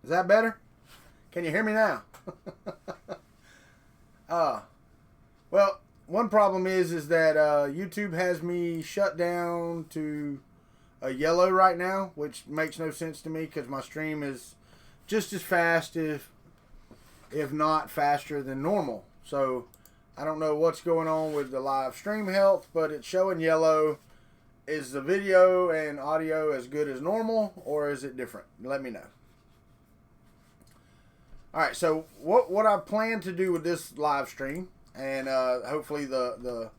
Is that better? Can you hear me now? Well, one problem is that YouTube has me shut down to a yellow right now, which makes no sense to me because my stream is just as fast, if not faster than normal. So I don't know what's going on with the live stream health, but it's showing yellow. Is the video and audio as good as normal, or is it different? Let me know. Alright, so what I plan to do with this live stream, and hopefully the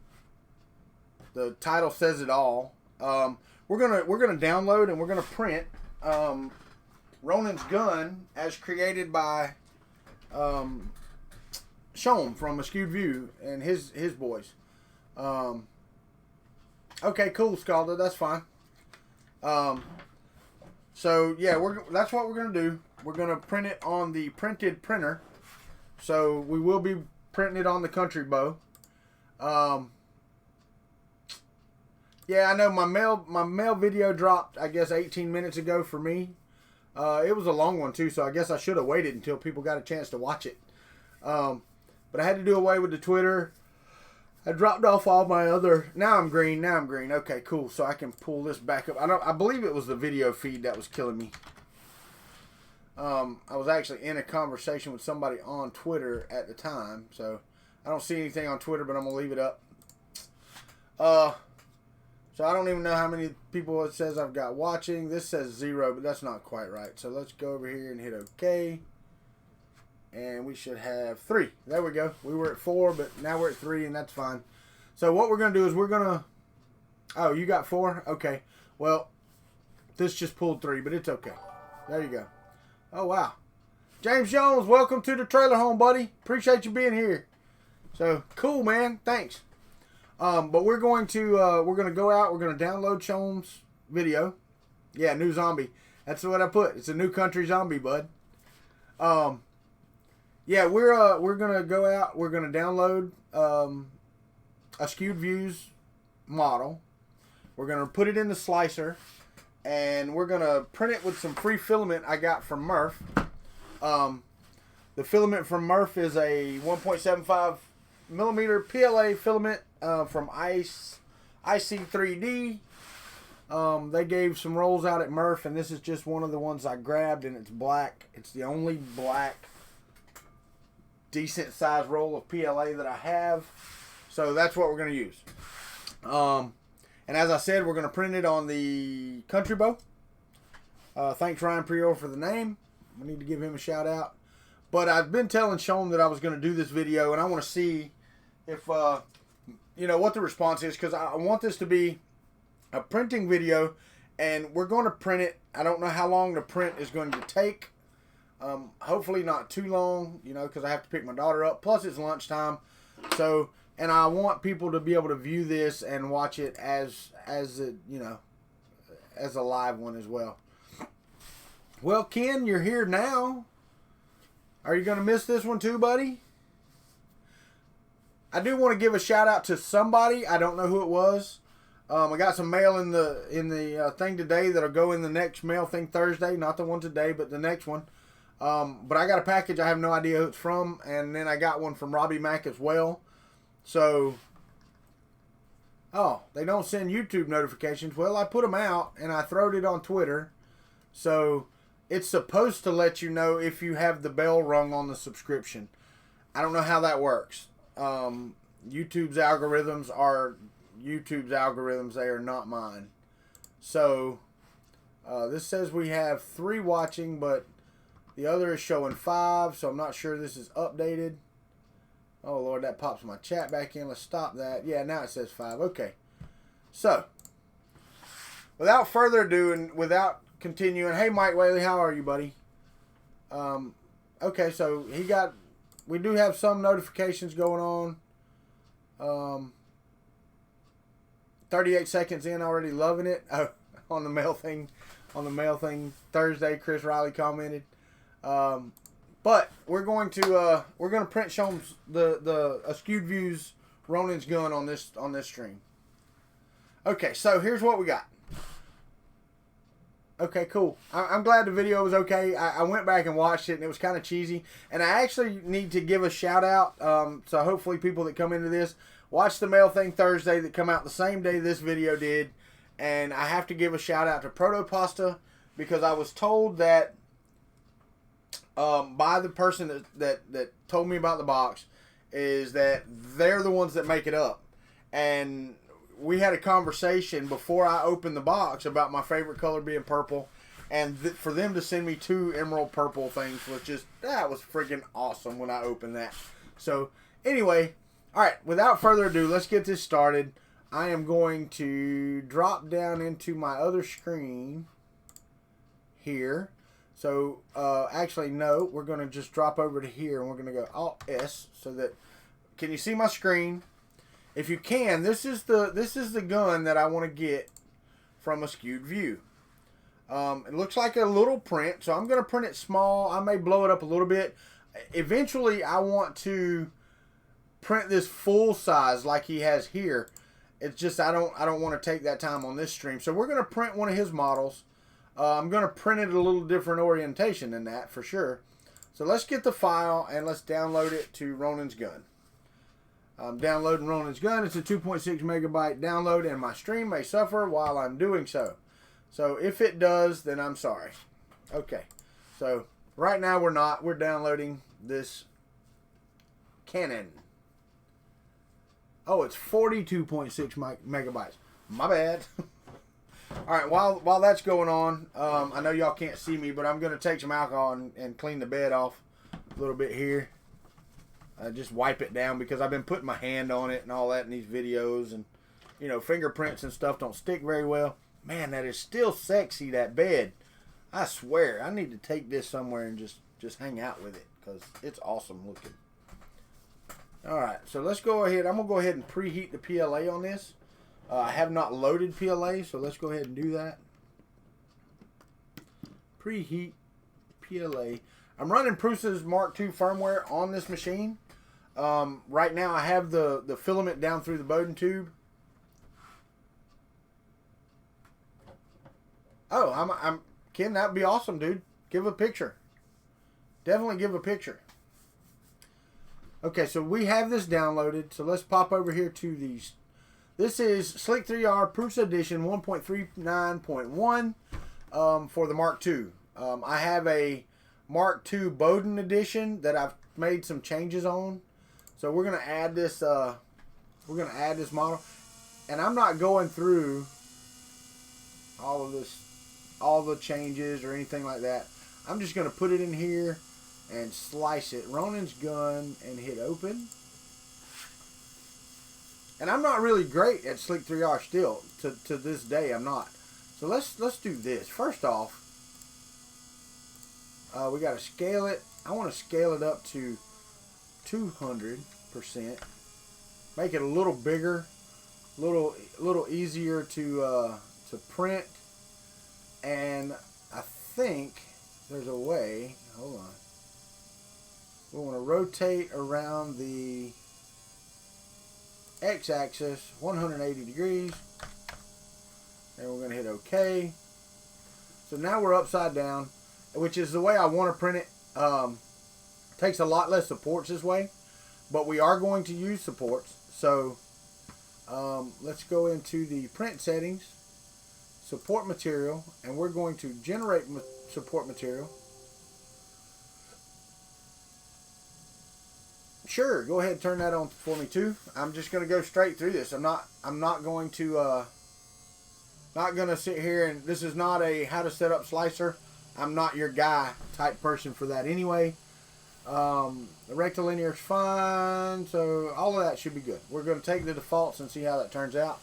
title says it all. We're gonna download and we're gonna print Ronin's gun as created by Sean from A Skewed View and his boys. Okay, cool, Scalda. That's fine. So yeah, that's what we're gonna do. We're gonna print it on the printed printer. So we will be printing it on the country bow. Yeah, I know my mail video dropped, I guess 18 minutes ago for me. It was a long one too, so I guess I should have waited until people got a chance to watch it. But I had to do away with the Twitter. I dropped off all my other. Now I'm green. Okay, cool. So I can pull this back up. I believe it was the video feed that was killing me. I was actually in a conversation with somebody on Twitter at the time, so I don't see anything on Twitter, but I'm gonna leave it up. So I don't even know how many people it says I've got watching. This says 0, but that's not quite right. So let's go over here and hit OK. And we should have 3. There we go. We were at 4, but now we're at 3, and that's fine. So what we're going to do is we're going to... Oh, you got 4? Okay. Well, this just pulled 3, but it's okay. There you go. Oh, wow. James Jones, welcome to the trailer home, buddy. Appreciate you being here. So, cool, man. Thanks. But we're going to go out. We're going to download Sean's video. Yeah, new zombie. That's what I put. It's a new country zombie, bud. Yeah, we're gonna go out. We're gonna download A Skewed View's model. We're gonna put it in the slicer, and we're gonna print it with some free filament I got from Murph. The filament from Murph is a 1.75 millimeter PLA filament from IC3D. They gave some rolls out at Murph, and this is just one of the ones I grabbed, and it's black. It's the only black decent sized roll of PLA that I have, so that's what we're going to use. And as I said, we're going to print it on the country bow. Thanks Ryan Prior for the name. We need to give him a shout out. But I've been telling Sean that I was going to do this video, and I want to see if you know what the response is, because I want this to be a printing video, and we're going to print it. I don't know how long the print is going to take. Hopefully not too long, you know, because I have to pick my daughter up. Plus it's lunchtime. So, and I want people to be able to view this and watch it as a, you know, as a live one as well. Well, Ken, you're here now. Are you going to miss this one too, buddy? I do want to give a shout out to somebody. I don't know who it was. I got some mail in the thing today that'll go in the next mail thing Thursday. Not the one today, but the next one. But I got a package. I have no idea who it's from. And then I got one from Robbie Mack as well. So, oh, they don't send YouTube notifications. Well, I put them out and I throwed it on Twitter. So, it's supposed to let you know if you have the bell rung on the subscription. I don't know how that works. YouTube's algorithms are YouTube's algorithms. They are not mine. So, this says we have 3 watching, but the other is showing 5, so I'm not sure this is updated. Oh, Lord, that pops my chat back in. Let's stop that. Yeah, now it says 5. Okay. So, without further ado and without continuing, hey, Mike Whaley, how are you, buddy? Okay, so we do have some notifications going on. 38 seconds in, already loving it. Oh, on the mail thing Thursday, Chris Riley commented. But we're going to print Sean's the A Skewed View's Ronin's gun on this stream. Okay, so here's what we got. Okay, cool. I'm glad the video was okay. I went back and watched it, and it was kind of cheesy. And I actually need to give a shout out. So hopefully people that come into this watch the Mail Thing Thursday that come out the same day this video did. And I have to give a shout out to Proto Pasta because I was told that by the person that told me about the box is that they're the ones that make it up. And we had a conversation before I opened the box about my favorite color being purple, and for them to send me 2 emerald purple things that was freaking awesome when I opened that. So anyway, all right, without further ado, let's get this started. I am going to drop down into my other screen here. So actually no, we're going to just drop over to here, and we're going to go Alt S so that, can you see my screen? If you can, this is the gun that I want to get from A Skewed View. It looks like a little print, so I'm going to print it small. I may blow it up a little bit. Eventually, I want to print this full size like he has here. It's just I don't want to take that time on this stream. So we're going to print one of his models. I'm going to print it a little different orientation than that for sure. So let's get the file and let's download it to Ronin's gun. I'm downloading Ronin's gun. It's a 2.6 megabyte download, and my stream may suffer while I'm doing so. So if it does, then I'm sorry. Okay. So right now we're not. We're downloading this Canon. Oh, it's 42.6 megabytes. My bad. All right. While that's going on, I know y'all can't see me, but I'm going to take some alcohol and clean the bed off a little bit here. Just wipe it down because I've been putting my hand on it and all that in these videos, and you know, fingerprints and stuff don't stick very well. Man, that is still sexy, that bed. I swear, I need to take this somewhere and just hang out with it because it's awesome looking. All right, so let's go ahead. I'm gonna go ahead and preheat the PLA on this. I have not loaded PLA, so let's go ahead and do that. Preheat PLA. I'm running Prusa's Mark II firmware on this machine. Right now I have the filament down through the Bowden tube. Oh, I'm Ken, that'd be awesome, dude. Give a picture. Definitely give a picture. Okay, so we have this downloaded. So let's pop over here to these. This is Slick 3R Prusa Edition 1.39.1 for the Mark II. I have a Mark II Bowden Edition that I've made some changes on. So we're gonna add this. We're gonna add this model, and I'm not going through all of this, all the changes or anything like that. I'm just gonna put it in here and slice it. Ronin's gun and hit open. And I'm not really great at Slick 3R still to this day. I'm not. So let's do this. First off, we got to scale it. I want to scale it up to 200%. Make it a little bigger, little easier to print. And I think there's a way. Hold on. We want to rotate around the x-axis 180 degrees, and we're going to hit OK. So now we're upside down, which is the way I want to print it. Takes a lot less supports this way, but we are going to use supports. So let's go into the print settings, support material, and we're going to generate support material. Sure, go ahead and turn that on for me too. I'm just going to go straight through this. I'm not going to sit here, and this is not a how to set up slicer. I'm not your guy type person for that anyway. The rectilinear is fine, so all of that should be good. We're going to take the defaults and see how that turns out.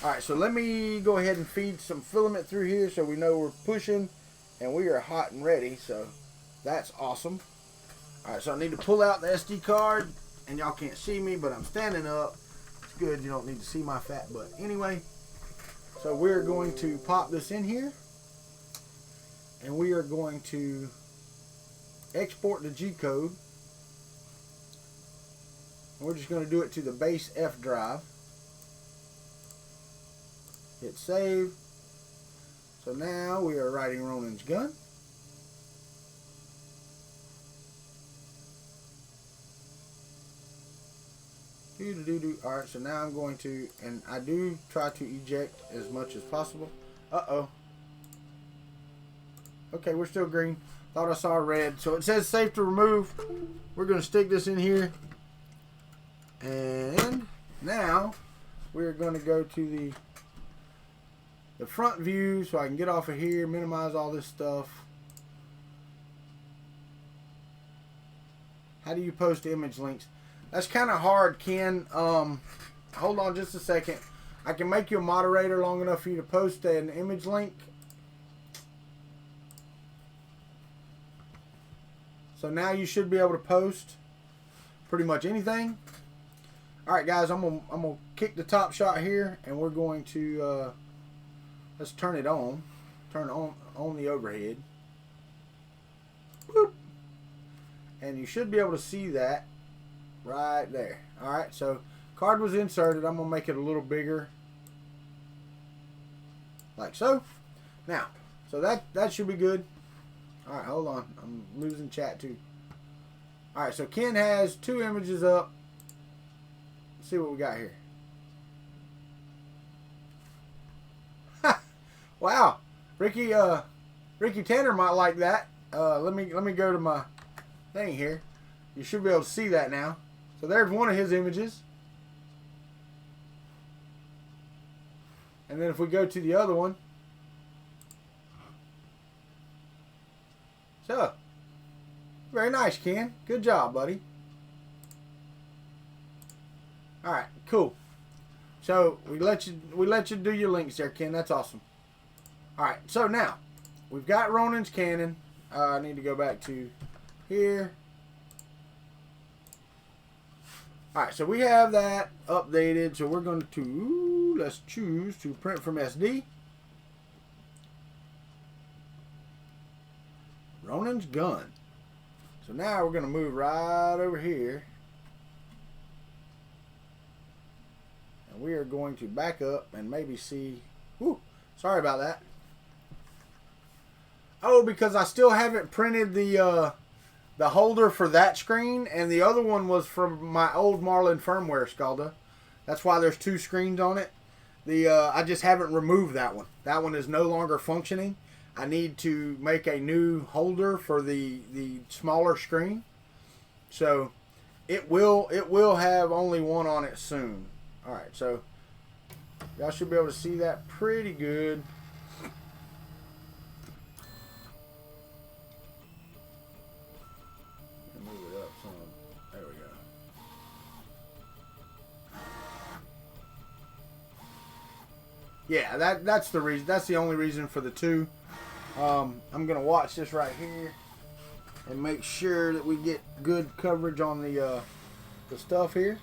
Alright, so let me go ahead and feed some filament through here so we know we're pushing and we are hot and ready, so that's awesome. Alright, so I need to pull out the SD card, and y'all can't see me, but I'm standing up. It's good, you don't need to see my fat butt. Anyway, so we're going to pop this in here, and we are going to export the G-code. We're just going to do it to the base F drive. Hit save. So now we are writing Ronin's gun. Alright, so now I'm going to, and I do try to eject as much as possible. Uh-oh. Okay, we're still green. Thought I saw red. So it says safe to remove. We're going to stick this in here. And now we're going to go to the front view so I can get off of here, minimize all this stuff. How do you post image links? That's kind of hard, Ken. Hold on just a second. I can make you a moderator long enough for you to post an image link. So now you should be able to post pretty much anything. All right, guys, I'm gonna kick the top shot here, and we're going to let's turn it on. Turn on the overhead. Boop. And you should be able to see that right there. All right, so card was inserted. I'm gonna make it a little bigger, like so. Now, so that should be good. All right, hold on. I'm losing chat too. All right, so Ken has 2 images up. Let's see what we got here. Wow, Ricky Tanner might like that. Let me go to my thing here. You should be able to see that now. So there's one of his images. And then if we go to the other one. So, very nice, Ken. Good job, buddy. All right, cool. So we let you do your links there, Ken. That's awesome. All right, so now we've got Ronin's cannon. I need to go back to here. All right, so we have that updated. So we're going to let's choose to print from SD. Ronin's gun. So now we're going to move right over here. And we are going to back up and maybe see. Whew, sorry about that. Oh, because I still haven't printed the holder for that screen, and the other one was from my old Marlin firmware, Scalda. That's why there's 2 screens on it. I just haven't removed that one. That one is no longer functioning. I need to make a new holder for the smaller screen. So it will have only one on it soon. All right, so y'all should be able to see that pretty good. Move it up some. There we go. Yeah, that's the reason. That's the only reason for the 2. I'm gonna watch this right here and make sure that we get good coverage on the stuff here.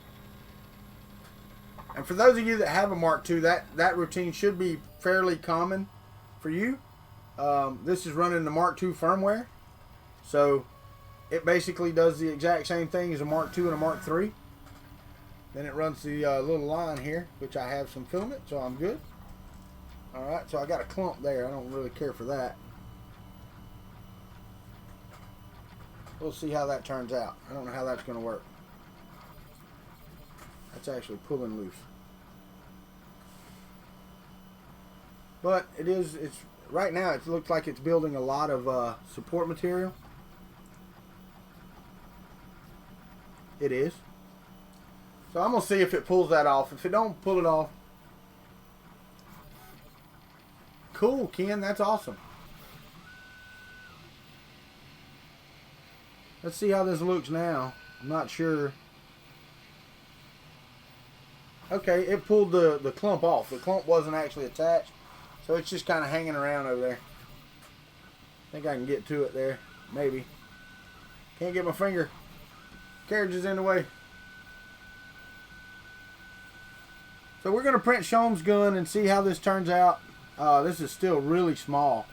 And for those of you that have a Mark II, that routine should be fairly common for you. This is running the Mark II firmware, so it basically does the exact same thing as a Mark II and a Mark III. Then it runs the little line here, which I have some filament, so I'm good. Alright, so I got a clump there. I don't really care for that. We'll see how that turns out. I don't know how that's going to work. That's actually pulling loose. But it's right now it looks like it's building a lot of support material. It is. So I'm going to see if it pulls that off. If it don't pull it off, cool, Ken, that's awesome. Let's see how this looks now. I'm not sure. Okay, it pulled the clump off. The clump wasn't actually attached, so it's just kind of hanging around over there. I think I can get to it there, maybe. Can't get my finger. Carriage is in the way. So we're going to print Shom's gun and see how this turns out. This is still really small.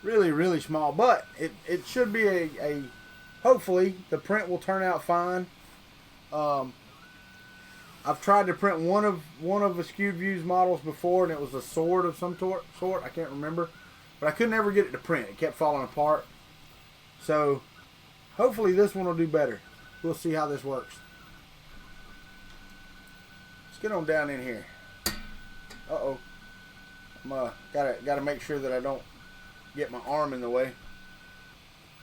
Really, really small. But it should be hopefully the print will turn out fine. I've tried to print one of A Skewed View's models before, and it was a sword of some sort. I can't remember, but I couldn't ever get it to print. It kept falling apart. So hopefully this one will do better. We'll see how this works. Let's get on down in here. Uh-oh. I'm gotta make sure that I don't get my arm in the way.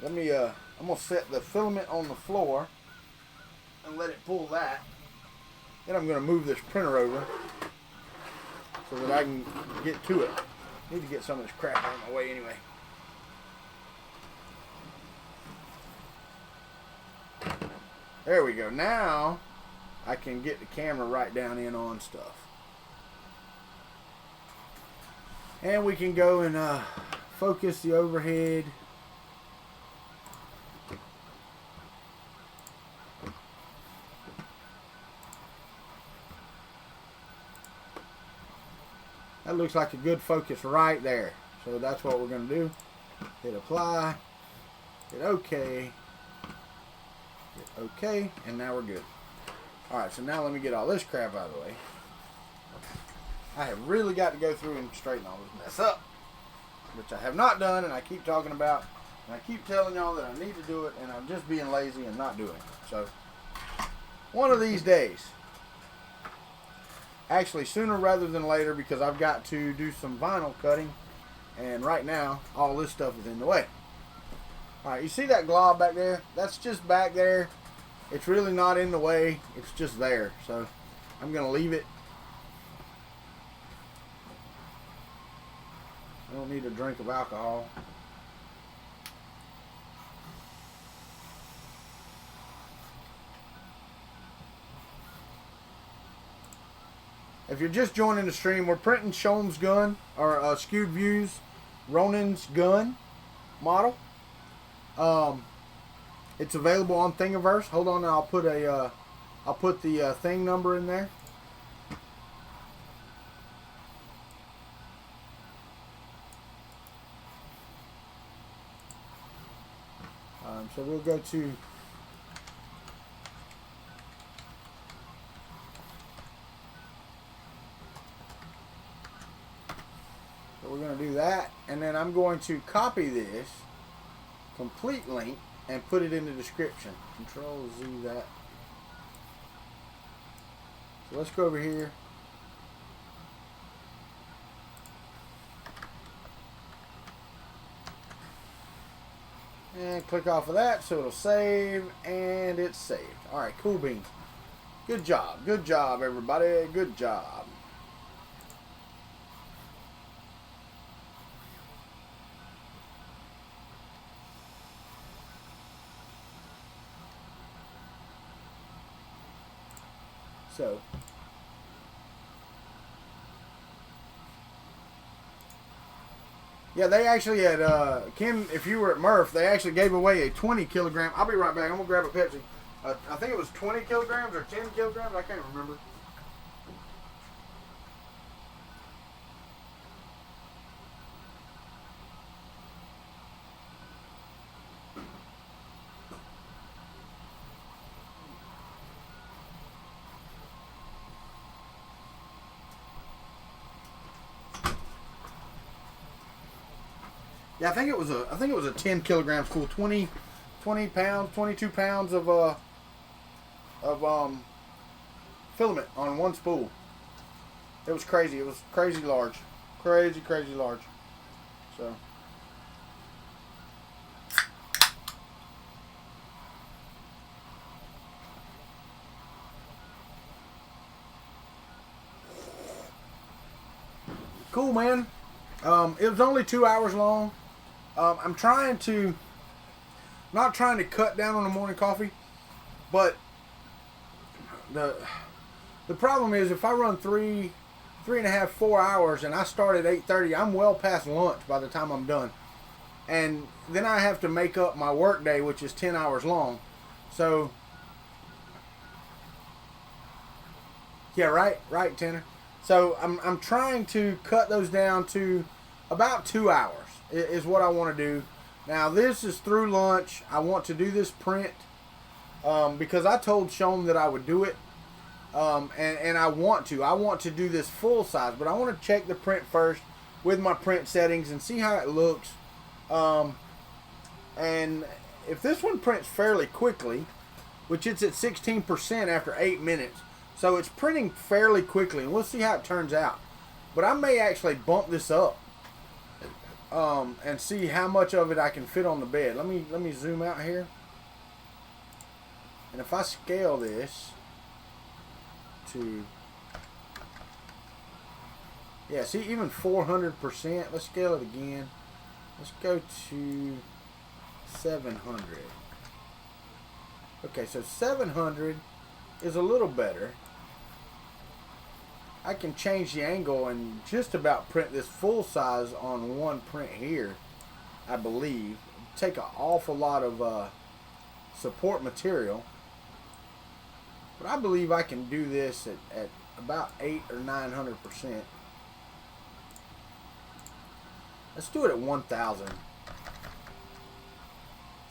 Let me I'm gonna set the filament on the floor and let it pull that. Then I'm gonna move this printer over so that I can get to it. Need to get some of this crap out of my way anyway. There we go. Now I can get the camera right down in on stuff. And we can go and focus the overhead. That looks like a good focus right there. So that's what we're going to do. Hit apply. Hit OK. Hit OK. And now we're good. Alright, so now let me get all this crap out of the way. I have really got to go through and straighten all this mess up, which I have not done, and I keep talking about, and I keep telling y'all that I need to do it, and I'm just being lazy and not doing it. So, one of these days, actually sooner rather than later, because I've got to do some vinyl cutting, and right now, all this stuff is in the way. Alright, you see that glob back there? That's just back there. It's really not in the way, it's just there. So, I'm going to leave it. I don't need a drink of alcohol. If you're just joining the stream, we're printing Shom's gun, or Skewed View's Ronin's gun model. It's available on Thingiverse. Hold on, I'll put the thing number in there. So we'll go to we're going to do that, and then I'm going to copy this complete link and put it in the description. Control Z that. So let's go over here. And click off of that so it'll save, and it's saved. Alright, cool beans. Good job. Good job, everybody. Good job. So, yeah, they actually had, Kim, if you were at Murph, they actually gave away a 20 kilogram. I'll be right back. I'm going to grab a Pepsi. I think it was 20 kilograms or 10 kilograms. I can't remember. Yeah, I think it was a 10 kilograms full, 20 pounds, 22 pounds of filament on one spool. It was crazy. It was crazy large. Crazy large. So cool, man. It was only 2 hours long. I'm not trying to cut down on the morning coffee, but the problem is if I run three and a half, 4 hours, and I start at 8:30, I'm well past lunch by the time I'm done, and then I have to make up my work day, which is 10 hours long. So yeah, right, Tanner. So I'm trying to cut those down to about 2 hours is what I want to do. Now this is through lunch. I want to do this print because I told Shom that I would do it. And I want to do this full size, but I want to check the print first with my print settings and see how it looks. And if this one prints fairly quickly, which it's at 16% after 8 minutes, so it's printing fairly quickly, and we'll see how it turns out. But I may actually bump this up and see how much of it I can fit on the bed. Let me zoom out here, and if I scale this to, yeah, see, even 400%. Let's scale it again. Let's go to 700. Okay, so 700 is a little better. I can change the angle and just about print this full size on one print here, I believe. Take an awful lot of support material, but I believe I can do this at about 800 or 900%. Let's do it at 1,000.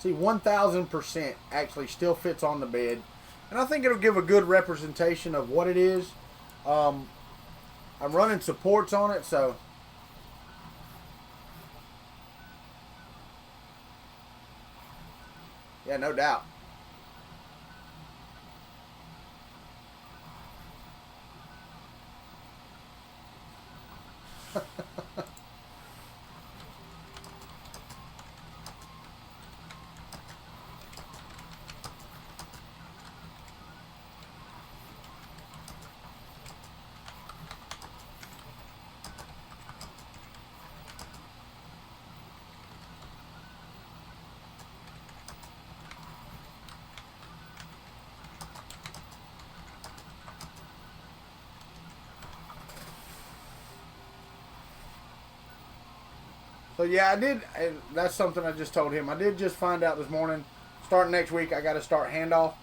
See, 1,000% actually still fits on the bed, and I think it'll give a good representation of what it is. I'm running supports on it, so yeah, no doubt. So yeah, I did, and that's something I just told him. I did just find out this morning, starting next week, I got to start handoff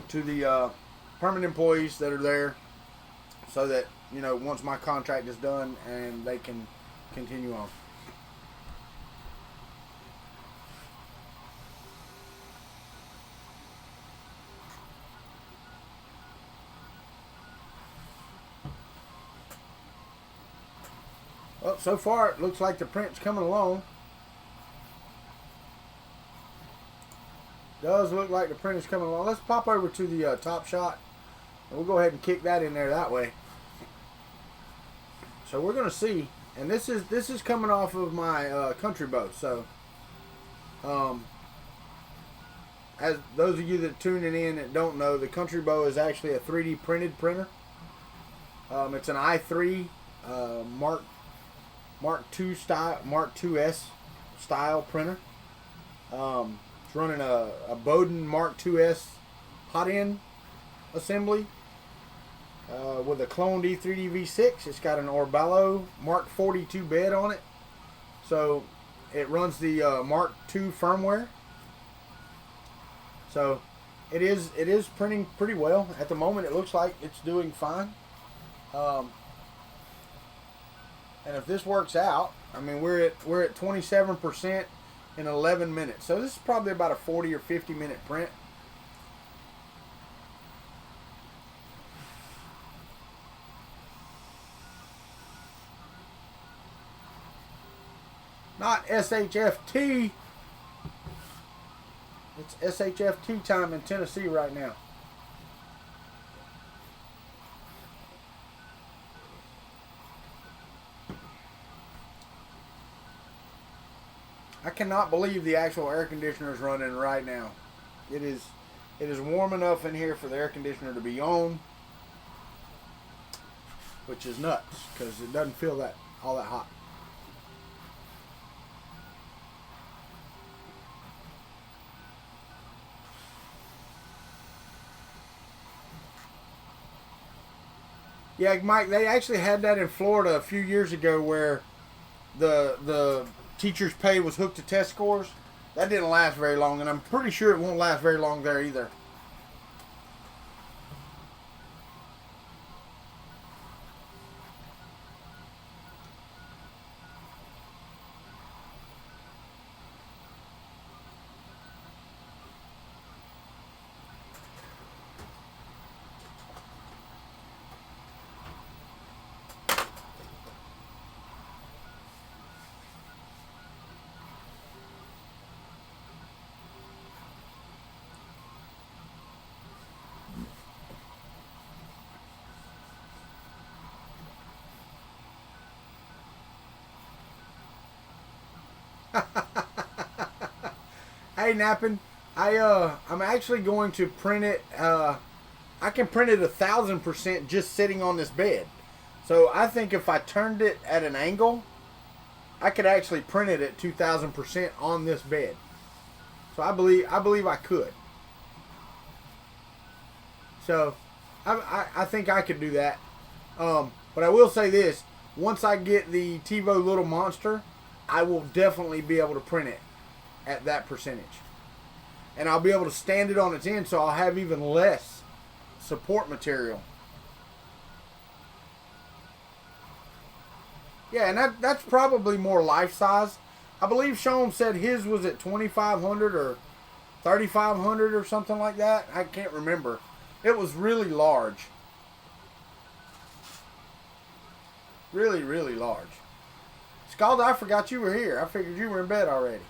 to the permanent employees that are there, so that, you know, once my contract is done and they can continue on. Well, so far it looks like the print's coming along. Does look like the print is coming along. Let's pop over to the top shot, and we'll go ahead and kick that in there that way. So we're gonna see, and this is coming off of my country bow. So, as those of you that tuning in that don't know, the country bow is actually a 3D printed printer. It's an i3 Mark II style, Mark IIs style printer. It's running a Bowden Mark IIs hot end assembly with a cloned E3D V6. It's got an Orbalo Mark 42 bed on it, so it runs the Mark II firmware. So it is printing pretty well at the moment. It looks like it's doing fine. And if this works out, I mean, we're at 27% in 11 minutes. So this is probably about a 40 or 50 minute print. Not SHFT. It's SHFT time in Tennessee right now. I cannot believe the actual air conditioner is running right now. It is warm enough in here for the air conditioner to be on, which is nuts because it doesn't feel all that hot. Yeah, Mike, they actually had that in Florida a few years ago where the teacher's pay was hooked to test scores. That didn't last very long, and I'm pretty sure it won't last very long there either. Hey, Nappin, I'm actually going to print it. I can print it 1,000% just sitting on this bed. So I think if I turned it at an angle, I could actually print it at 2,000% on this bed. So I believe I could. So I think I could do that. But I will say this: once I get the TiVo Little Monster, I will definitely be able to print it at that percentage. And I'll be able to stand it on its end, so I'll have even less support material. Yeah, and that's probably more life size. I believe Sean said his was at 2,500 or 3,500 or something like that. I can't remember. It was really large. Really, really large. Scalda, I forgot you were here. I figured you were in bed already.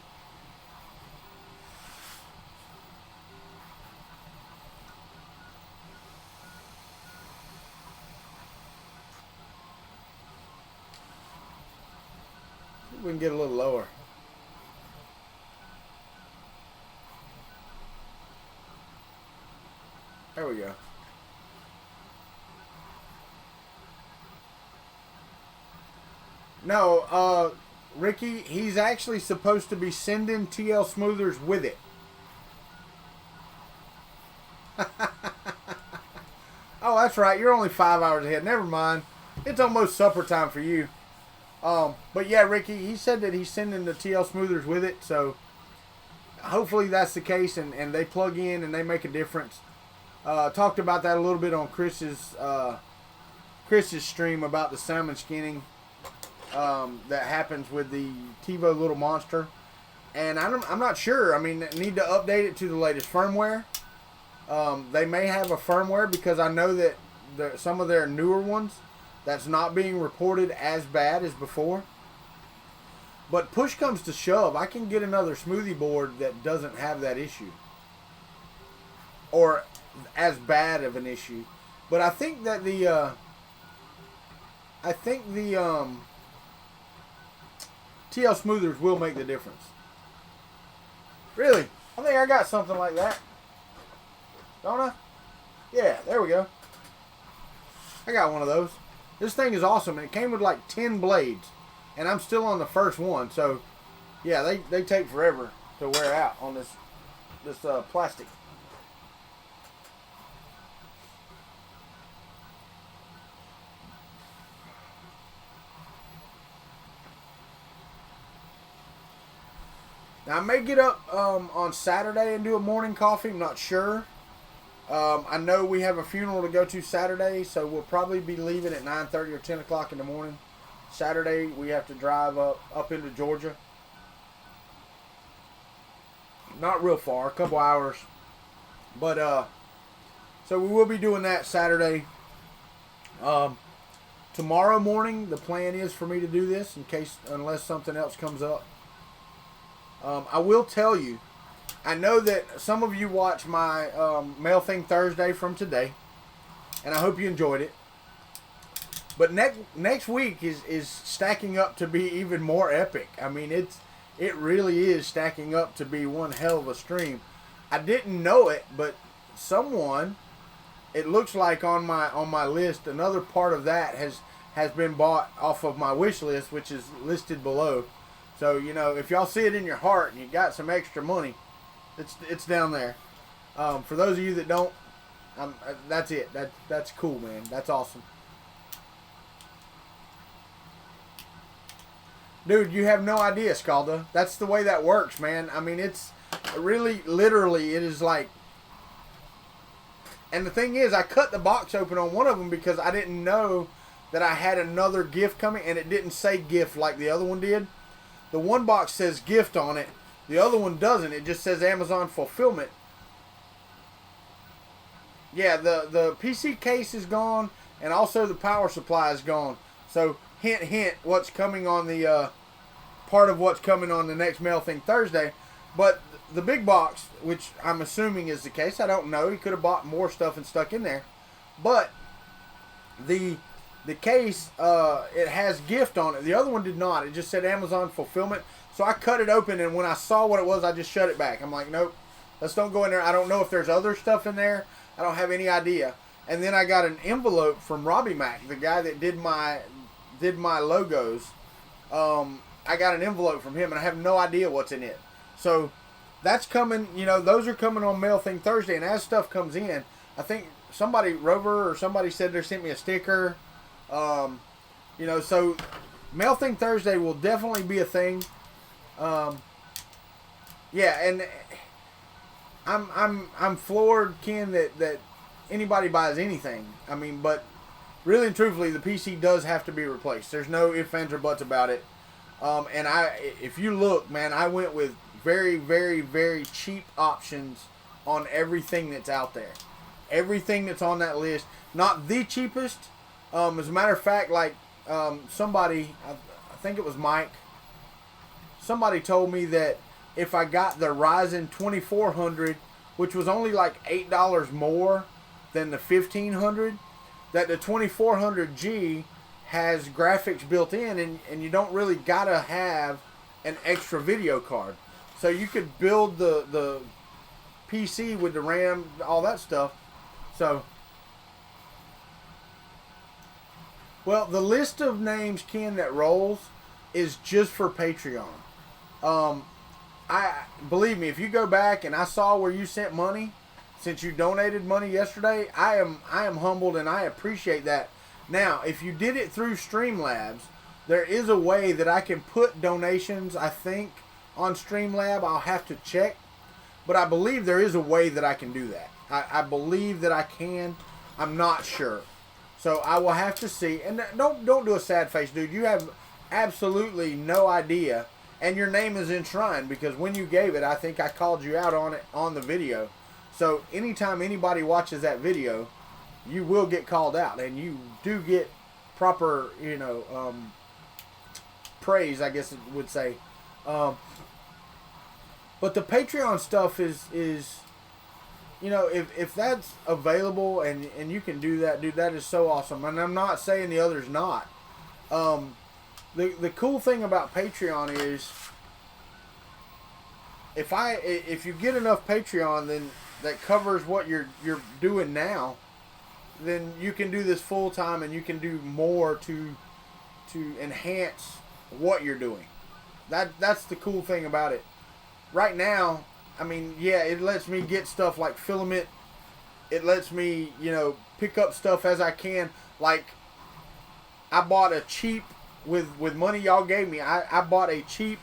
We can get a little lower. There we go. No, Ricky, he's actually supposed to be sending TL Smoothers with it. Oh, that's right. You're only 5 hours ahead. Never mind. It's almost supper time for you. But yeah, Ricky, he said that he's sending the TL Smoothers with it. So hopefully that's the case and they plug in and they make a difference. Talked about that a little bit on Chris's stream about the salmon skinning that happens with the TiVo Little Monster. And I'm not sure. I mean, need to update it to the latest firmware. They may have a firmware because I know that some of their newer ones, that's not being reported as bad as before. But push comes to shove, I can get another smoothie board that doesn't have that issue. Or as bad of an issue. But I think that the TL Smoothers will make the difference. Really? I think I got something like that. Don't I? Yeah, there we go. I got one of those. This thing is awesome, and it came with like 10 blades. And I'm still on the first one, so yeah, they take forever to wear out on this plastic. Now, I may get up on Saturday and do a morning coffee. I'm not sure. I know we have a funeral to go to Saturday, so we'll probably be leaving at 9:30 or 10 o'clock in the morning. Saturday, we have to drive up into Georgia. Not real far, a couple hours. But, so we will be doing that Saturday. Tomorrow morning, the plan is for me to do this unless something else comes up. I will tell you, I know that some of you watch my Mail Thing Thursday from today, and I hope you enjoyed it. But next week is stacking up to be even more epic. I mean, it really is stacking up to be one hell of a stream. I didn't know it, but someone, it looks like on my list, another part of that has been bought off of my wish list, which is listed below. So, you know, if y'all see it in your heart and you got some extra money, it's down there. For those of you that don't, that's it. That's cool, man. That's awesome. Dude, you have no idea, Scalda. That's the way that works, man. I mean, it's really, literally, it is like... And the thing is, I cut the box open on one of them because I didn't know that I had another gift coming, and it didn't say gift like the other one did. The one box says gift on it. The other one doesn't. It just says Amazon Fulfillment. Yeah, the PC case is gone, and also the power supply is gone. So, hint, hint, what's coming on the part of what's coming on the next Mail Thing Thursday. But the big box, which I'm assuming is the case, I don't know. He could have bought more stuff and stuck in there. But the case, it has gift on it. The other one did not. It just said Amazon Fulfillment. So I cut it open, and when I saw what it was, I just shut it back. I'm like, nope, let's don't go in there. I don't know if there's other stuff in there. I don't have any idea. And then I got an envelope from Robbie Mac, the guy that did my logos. I got an envelope from him, and I have no idea what's in it. So that's coming. You know, those are coming on Mail Thing Thursday, and as stuff comes in, I think somebody, Rover or somebody, said they sent me a sticker. You know, so Mail Thing Thursday will definitely be a thing. Yeah, and I'm floored, Ken, that anybody buys anything. I mean, but really and truthfully, the PC does have to be replaced. There's no ifs, ands, or buts about it. And if you look, man, I went with very, very, very cheap options on everything that's out there. Everything that's on that list. Not the cheapest. As a matter of fact, like somebody, I think it was Mike, somebody told me that if I got the Ryzen 2400, which was only like $8 more than the 1500, that the 2400G has graphics built in, and you don't really gotta have an extra video card. So you could build the PC with the RAM, all that stuff. So, well, the list of names, Ken, that rolls is just for Patreon. I believe me, if you go back and I saw where you sent money, since you donated money yesterday, I am humbled, and I appreciate that. Now, if you did it through Streamlabs, there is a way that I can put donations, I think, on Streamlab. I'll have to check, but I believe there is a way that I can do that. I believe that I can. I'm not sure. So I will have to see. And don't do a sad face, dude. You have absolutely no idea. And your name is enshrined, because when you gave it, I think I called you out on it on the video. So anytime anybody watches that video, you will get called out, and you do get proper, you know, praise, I guess it would say. But the Patreon stuff is you know, if that's available and you can do that, dude, that is so awesome. And I'm not saying the other's not. The cool thing about Patreon is if you get enough Patreon then that covers what you're doing now, then you can do this full time, and you can do more to enhance what you're doing. That's the cool thing about it. Right now, I mean, yeah, it lets me get stuff like filament. It lets me, you know, pick up stuff as I can. Like, I bought a cheap, with money y'all gave me, I bought a cheap,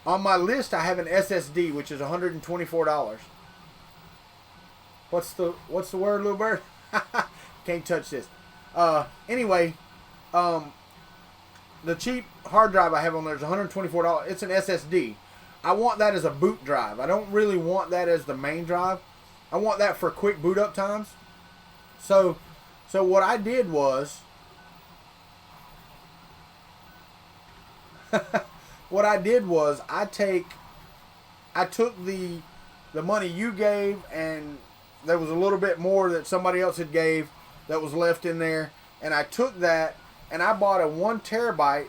on my list I have an SSD, which is $124. What's the word, little bird? Can't touch this. Anyway, the cheap hard drive I have on there is $124. It's an SSD. I want that as a boot drive. I don't really want that as the main drive. I want that for quick boot up times. So what I did was, I took the money you gave, and there was a little bit more that somebody else had gave that was left in there, and I took that and I bought a 1 terabyte.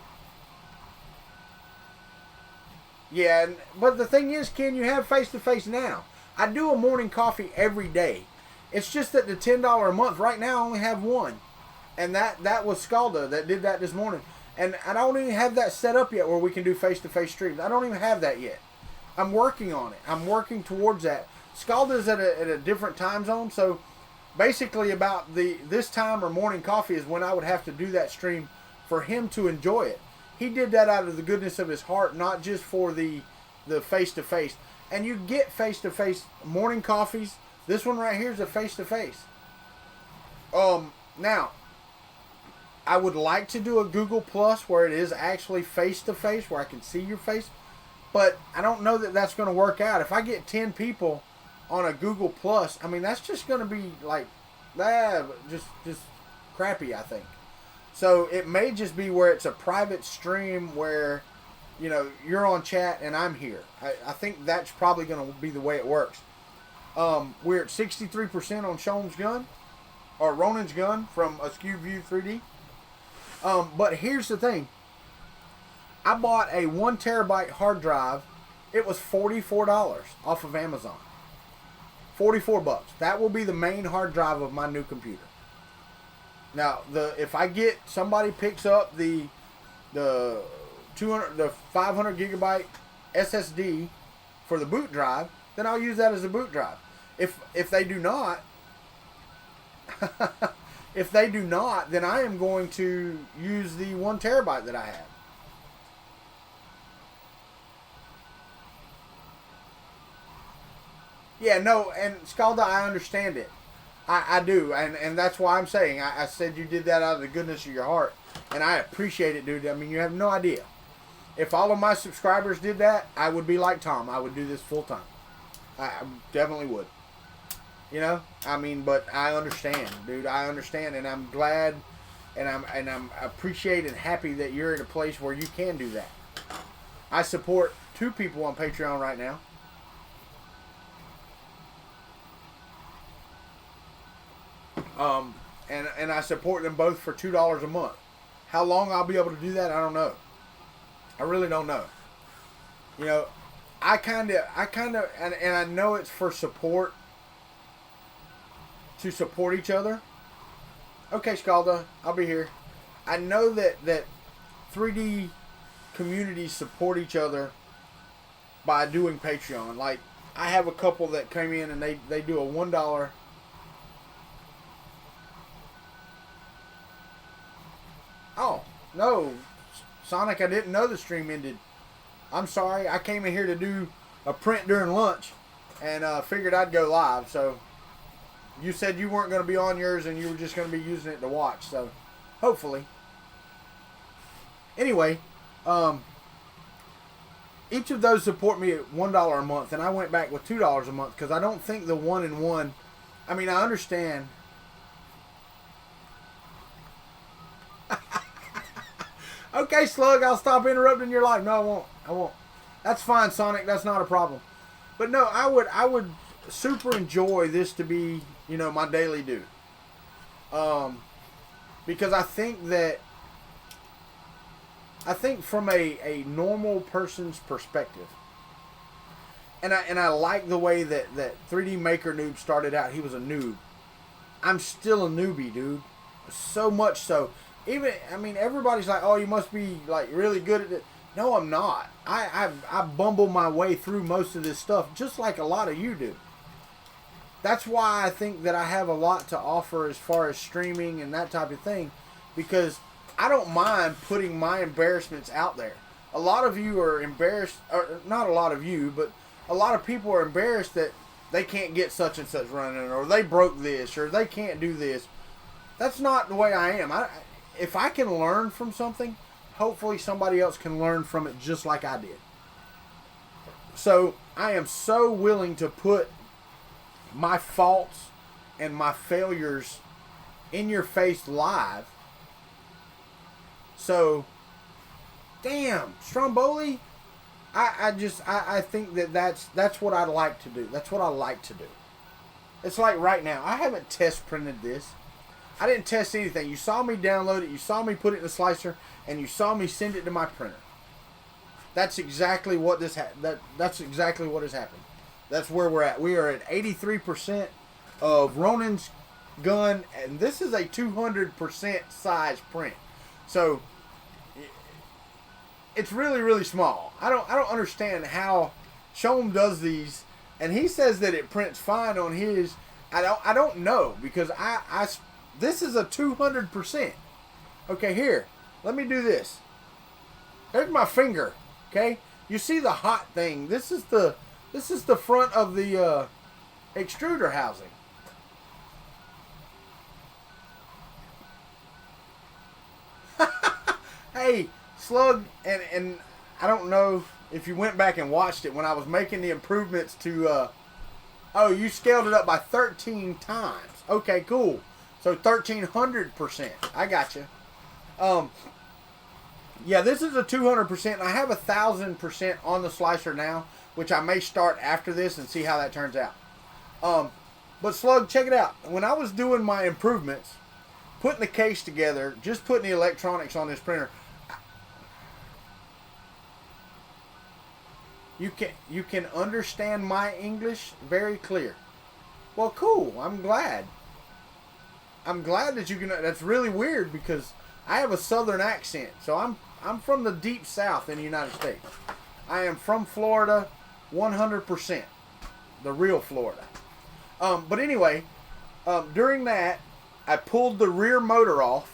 Yeah, but the thing is, Ken, you have face-to-face now. I do a morning coffee every day. It's just that the $10 a month, right now I only have one. And that was Scalda that did that this morning. And I don't even have that set up yet where we can do face-to-face streams. I don't even have that yet. I'm working on it. I'm working towards that. Scalda's at a different time zone, so basically about this time or morning coffee is when I would have to do that stream for him to enjoy it. He did that out of the goodness of his heart, not just for the face-to-face. And you get face-to-face morning coffees. This one right here is a face-to-face. Now, I would like to do a Google Plus where it is actually face-to-face, where I can see your face. But I don't know that that's going to work out. If I get 10 people on a Google Plus, I mean, that's just going to be like, just crappy, I think. So it may just be where it's a private stream where, you know, you're on chat and I'm here. I think that's probably going to be the way it works. We're at 63% on Sean's gun, or Ronin's gun from A Skewed View 3D. But here's the thing. I bought a 1 terabyte hard drive. It was $44 off of Amazon. 44 bucks. That will be the main hard drive of my new computer. Now, if I get somebody picks up the 500 gigabyte SSD for the boot drive, then I'll use that as a boot drive. If they do not, then I am going to use the 1 terabyte that I have. Yeah, no, and Scalda, I understand it. I do, and that's why I'm saying, I said you did that out of the goodness of your heart, and I appreciate it, dude. I mean, you have no idea. If all of my subscribers did that, I would be like Tom. I would do this full time. I definitely would. You know, I mean, but I understand, dude. I understand, and I'm glad, and I'm appreciate and happy that you're in a place where you can do that. I support 2 people on Patreon right now. And I support them both for $2 a month. How long I'll be able to do that, I don't know. I really don't know. You know, I kind of, and I know it's for support, to support each other. Okay, Scalda, I'll be here. I know that 3D communities support each other by doing Patreon. Like, I have a couple that came in and they do a $1. Oh, no, Sonic, I didn't know the stream ended. I'm sorry. I came in here to do a print during lunch and figured I'd go live. So you said you weren't going to be on yours and you were just going to be using it to watch. So hopefully. Anyway, each of those support me at $1 a month. And I went back with $2 a month because I don't think the 1-in-1. I mean, I understand. Okay, Slug, I'll stop interrupting your life. No, I won't. That's fine, Sonic. That's not a problem. But no, I would super enjoy this to be, you know, my daily do. Because I think from a normal person's perspective, and I like the way that 3D Maker Noob started out. He was a noob. I'm still a newbie, dude. So much so. Even, I mean, everybody's like, oh, you must be, like, really good at it. No, I'm not. I bumble my way through most of this stuff, just like a lot of you do. That's why I think that I have a lot to offer as far as streaming and that type of thing, because I don't mind putting my embarrassments out there. A lot of you are embarrassed, or not a lot of you, but a lot of people are embarrassed that they can't get such and such running, or they broke this, or they can't do this. That's not the way I am. If I can learn from something, hopefully somebody else can learn from it just like I did. So I am so willing to put my faults and my failures in your face live. So, damn, Stromboli, I think that's what I like to do. That's what I like to do. It's like right now, I haven't test printed this. I didn't test anything. You saw me download it. You saw me put it in a slicer, and you saw me send it to my printer. That's exactly what that's exactly what has happened. That's where we're at. We are at 83% of Ronin's gun, and this is a 200% size print. So it's really, really small. I don't understand how Shom does these, and he says that it prints fine on his. I don't know, because this is a 200%. Okay, here. Let me do this. There's my finger. Okay? You see the hot thing. This is the front of the extruder housing. Hey, Slug, and I don't know if you went back and watched it when I was making the improvements to oh, you scaled it up by 13 times. Okay, cool. So 1,300%. I got you. Yeah, this is a 200%. I have 1,000% on the slicer now, which I may start after this and see how that turns out. But Slug, check it out. When I was doing my improvements, putting the case together, just putting the electronics on this printer, you can understand my English very clear. Well, cool. I'm glad. I'm glad that you can. That's really weird because I have a southern accent. So I'm from the deep south in the United States. I am from Florida, 100%, the real Florida. But anyway, during that, I pulled the rear motor off.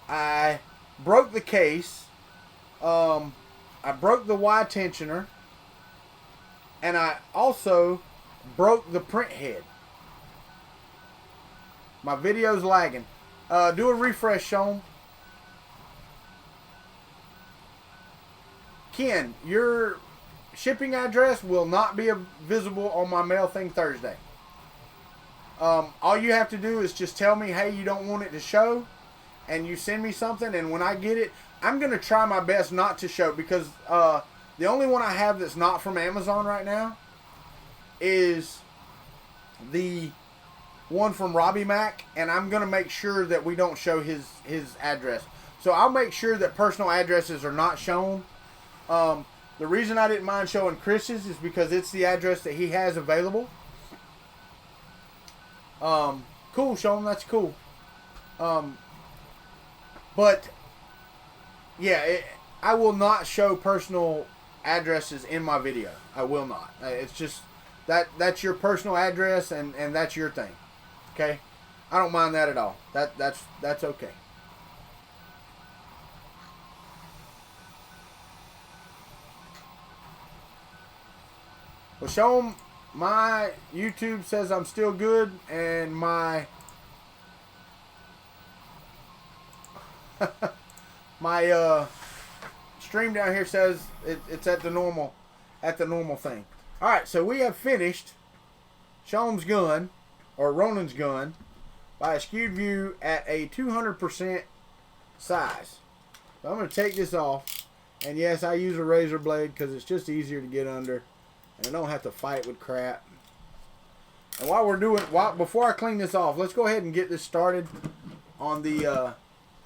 I broke the case. I broke the Y tensioner. And I also broke the print head. My video's lagging. Do a refresh, Sean. Ken, your shipping address will not be visible on my mail thing Thursday. All you have to do is just tell me, hey, you don't want it to show, and you send me something, and when I get it, I'm going to try my best not to show, because the only one I have that's not from Amazon right now is the one from Robbie Mac, and I'm going to make sure that we don't show his address. So I'll make sure that personal addresses are not shown. The reason I didn't mind showing Chris's is because it's the address that he has available. Cool, Sean, that's cool. But yeah, I will not show personal addresses in my video. I will not. It's just that's your personal address, and that's your thing. Okay, I don't mind that at all. That's okay. Well, Sean, my YouTube says I'm still good, and my my stream down here says it's at the normal thing. All right, so we have finished Sean's gun, or Ronin's gun, by A Skewed View at a 200% size. So I'm going to take this off, and yes, I use a razor blade because it's just easier to get under, and I don't have to fight with crap. And before I clean this off, let's go ahead and get this started on the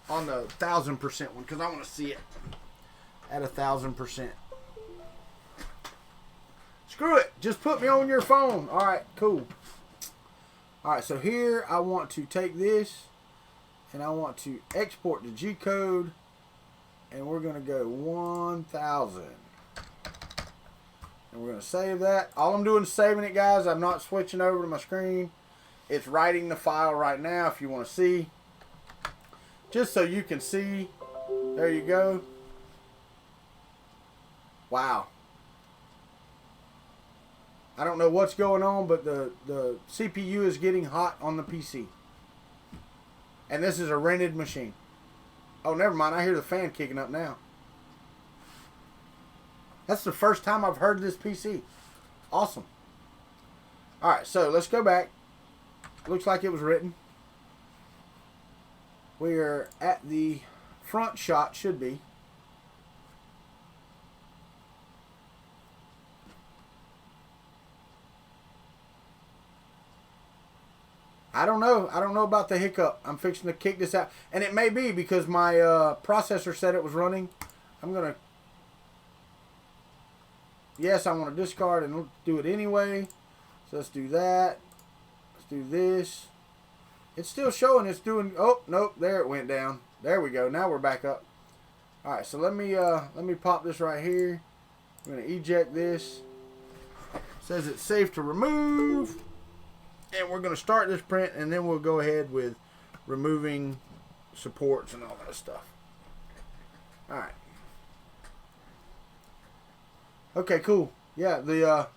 1000% one, because I want to see it at 1000%. Screw it, just put me on your phone. All right, cool. All right, so here I want to take this and I want to export the G code, and we're going to go 1000. And we're going to save that. All I'm doing is saving it, guys. I'm not switching over to my screen. It's writing the file right now if you want to see. Just so you can see. There you go. Wow. I don't know what's going on, but the CPU is getting hot on the PC. And this is a rented machine. Oh, never mind. I hear the fan kicking up now. That's the first time I've heard this PC. Awesome. Alright, so let's go back. Looks like it was written. We are at the front shot, should be. I don't know. I don't know about the hiccup. I'm fixing to kick this out. And it may be because my processor said it was running. I'm going to... Yes, I want to discard and do it anyway. So let's do that. Let's do this. It's still showing it's doing... Oh, nope. There it went down. There we go. Now we're back up. Alright, so let me pop this right here. I'm going to eject this. It says it's safe to remove. And we're going to start this print, and then we'll go ahead with removing supports and all that stuff. Alright. Okay, cool. Yeah, the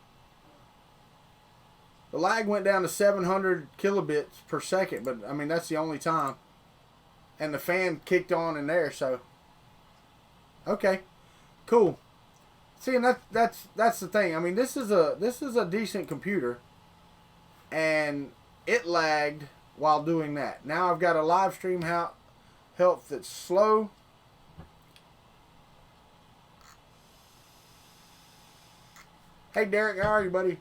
lag went down to 700 kilobits per second, but I mean that's the only time. And the fan kicked on in there, so okay, cool. See, and that's the thing. I mean, this is a decent computer, and it lagged while doing that. Now I've got a live stream health that's slow. Hey Derek, how are you, buddy?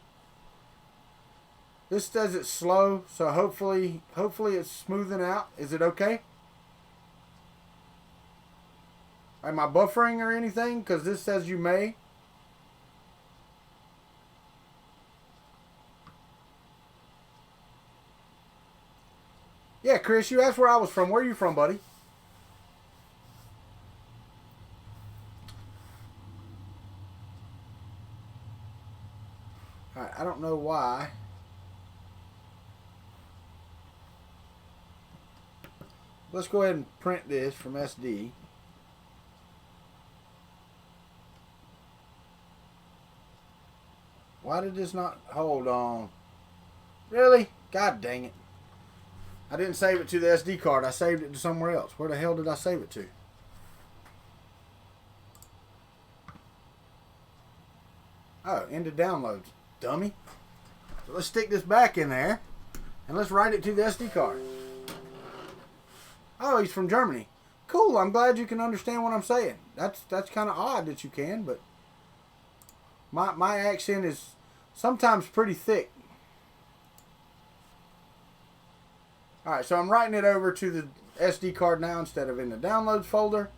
This says it's slow, so hopefully it's smoothing out. Is it okay? Am I buffering or anything? Because this says you may. Yeah, Chris, you asked where I was from. Where are you from, buddy? Alright, I don't know why. Let's go ahead and print this from SD. Why did this not... Hold on. Really? God dang it. I didn't save it to the SD card. I saved it to somewhere else. Where the hell did I save it to? Oh, into downloads. Dummy. So let's stick this back in there. And let's write it to the SD card. Oh, he's from Germany. Cool. I'm glad you can understand what I'm saying. That's kind of odd that you can, but... My accent is sometimes pretty thick. Alright, so I'm writing it over to the SD card now instead of in the downloads folder.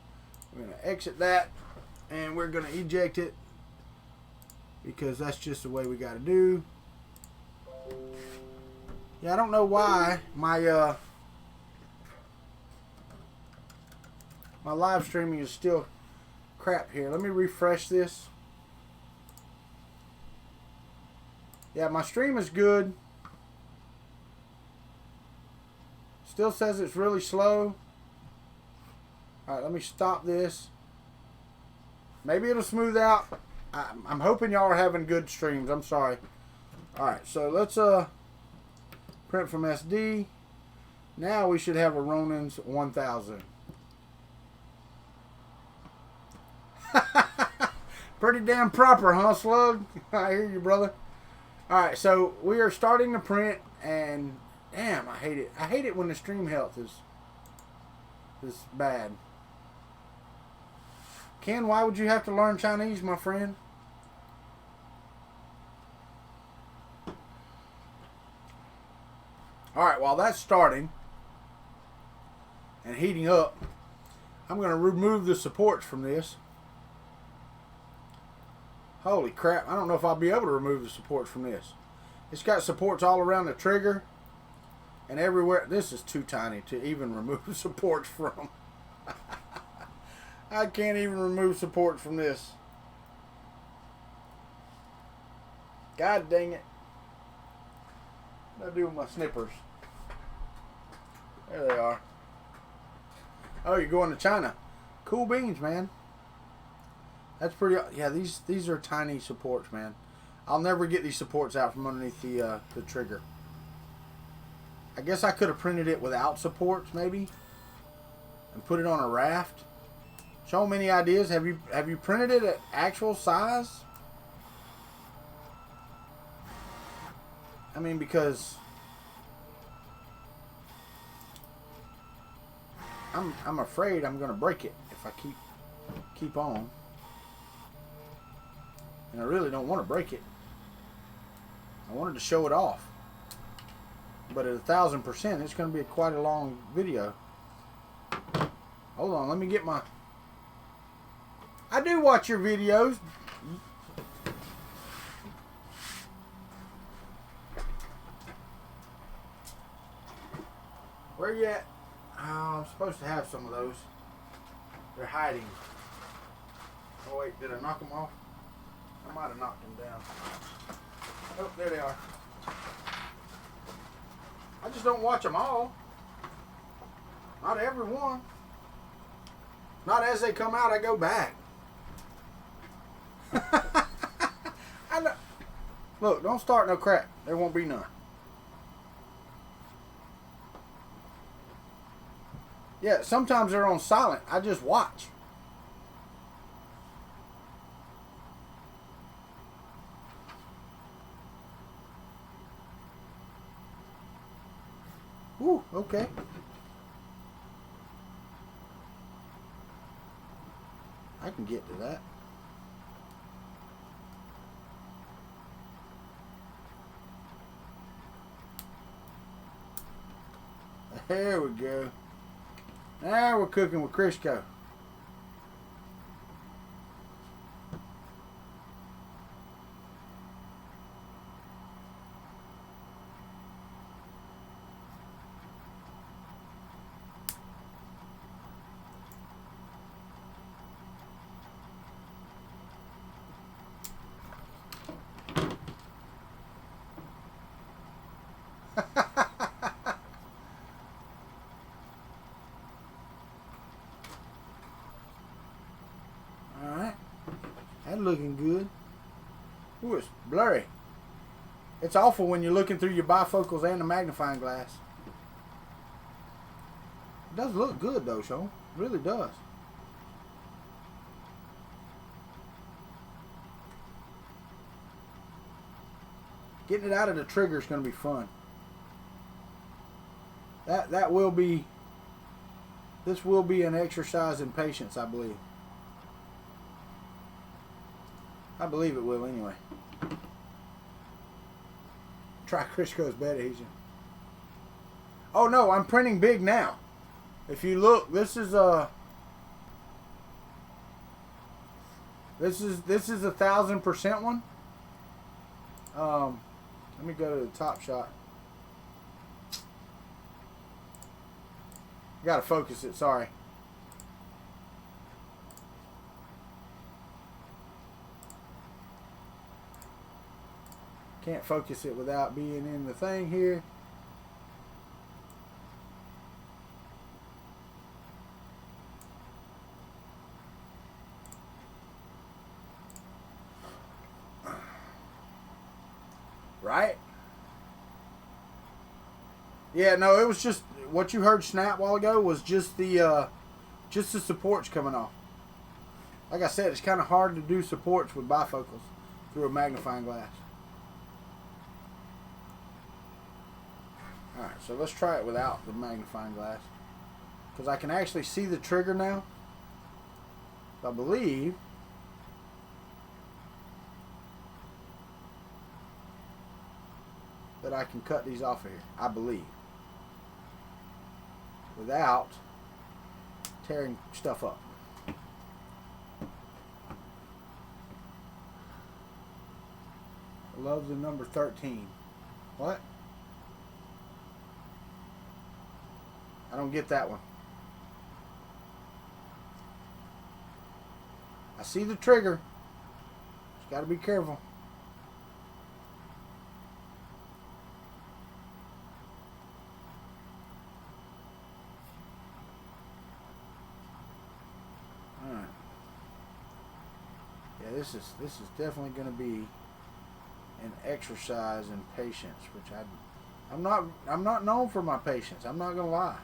We're going to exit that and we're going to eject it because that's just the way we got to do. Yeah, I don't know why my my live streaming is still crap here. Let me refresh this. Yeah, my stream is good. Still says it's really slow. Alright, let me stop this. Maybe it'll smooth out. I'm hoping y'all are having good streams. I'm sorry. Alright, so let's print from SD. Now we should have a Ronin's 1000. Pretty damn proper, huh, Slug? I hear you, brother. Alright, so we are starting to print, and damn, I hate it. I hate it when the stream health is bad. Ken, why would you have to learn Chinese, my friend? Alright, while that's starting and heating up, I'm going to remove the supports from this. Holy crap, I don't know if I'll be able to remove the supports from this. It's got supports all around the trigger and everywhere. This is too tiny to even remove supports from. I can't even remove supports from this. God dang it. What do I do with my snippers? There they are. Oh, you're going to China. Cool beans, man. That's pretty... Yeah, these are tiny supports, man. I'll never get these supports out from underneath the trigger. I guess I could have printed it without supports, maybe, and put it on a raft. So many ideas. Have you printed it at actual size? I mean, because I'm afraid I'm gonna break it if I keep on. And I really don't want to break it. I wanted to show it off. But at 1000%, it's going to be quite a long video. Hold on, let me get my... I do watch your videos. Where you at? Oh, I'm supposed to have some of those. They're hiding. Oh wait, did I knock them off? I might have knocked them down. Oh, there they are. I just don't watch them all. Not every one. Not as they come out, I go back. I know. Look, don't start no crap. There won't be none. Yeah, sometimes they're on silent. I just watch. Ooh, okay. I can get to that. There we go. Now we're cooking with Crisco. That's looking good. Ooh, it's blurry. It's awful when you're looking through your bifocals and the magnifying glass. It does look good though, Sean. It really does. Getting it out of the trigger is going to be fun. That will be. This will be an exercise in patience, I believe. I believe it will anyway. Try Crisco's bed adhesion. Oh no, I'm printing big now. If you look, this is a 1,000% one. Let me go to the top shot. Gotta focus it, sorry. Can't focus it without being in the thing here. Right? Yeah, no, it was just what you heard snap a while ago was just the supports coming off. Like I said, it's kind of hard to do supports with bifocals through a magnifying glass. Alright, so let's try it without the magnifying glass. Because I can actually see the trigger now. I believe that I can cut these off of here. I believe. Without tearing stuff up. I love the number 13. What? I don't get that one. I see the trigger. Just got to be careful. All right. Yeah, this is definitely going to be an exercise in patience, which I'm not known for my patience. I'm not going to lie.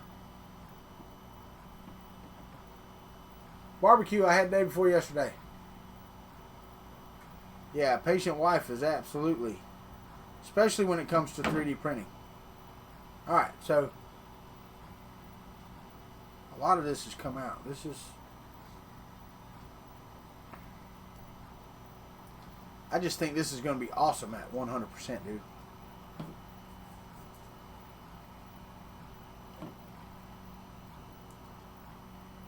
Barbecue I had the day before yesterday. Yeah, patient wife is absolutely, especially when it comes to 3D printing. Alright, so a lot of this has come out. I just think this is going to be awesome at 100%, dude.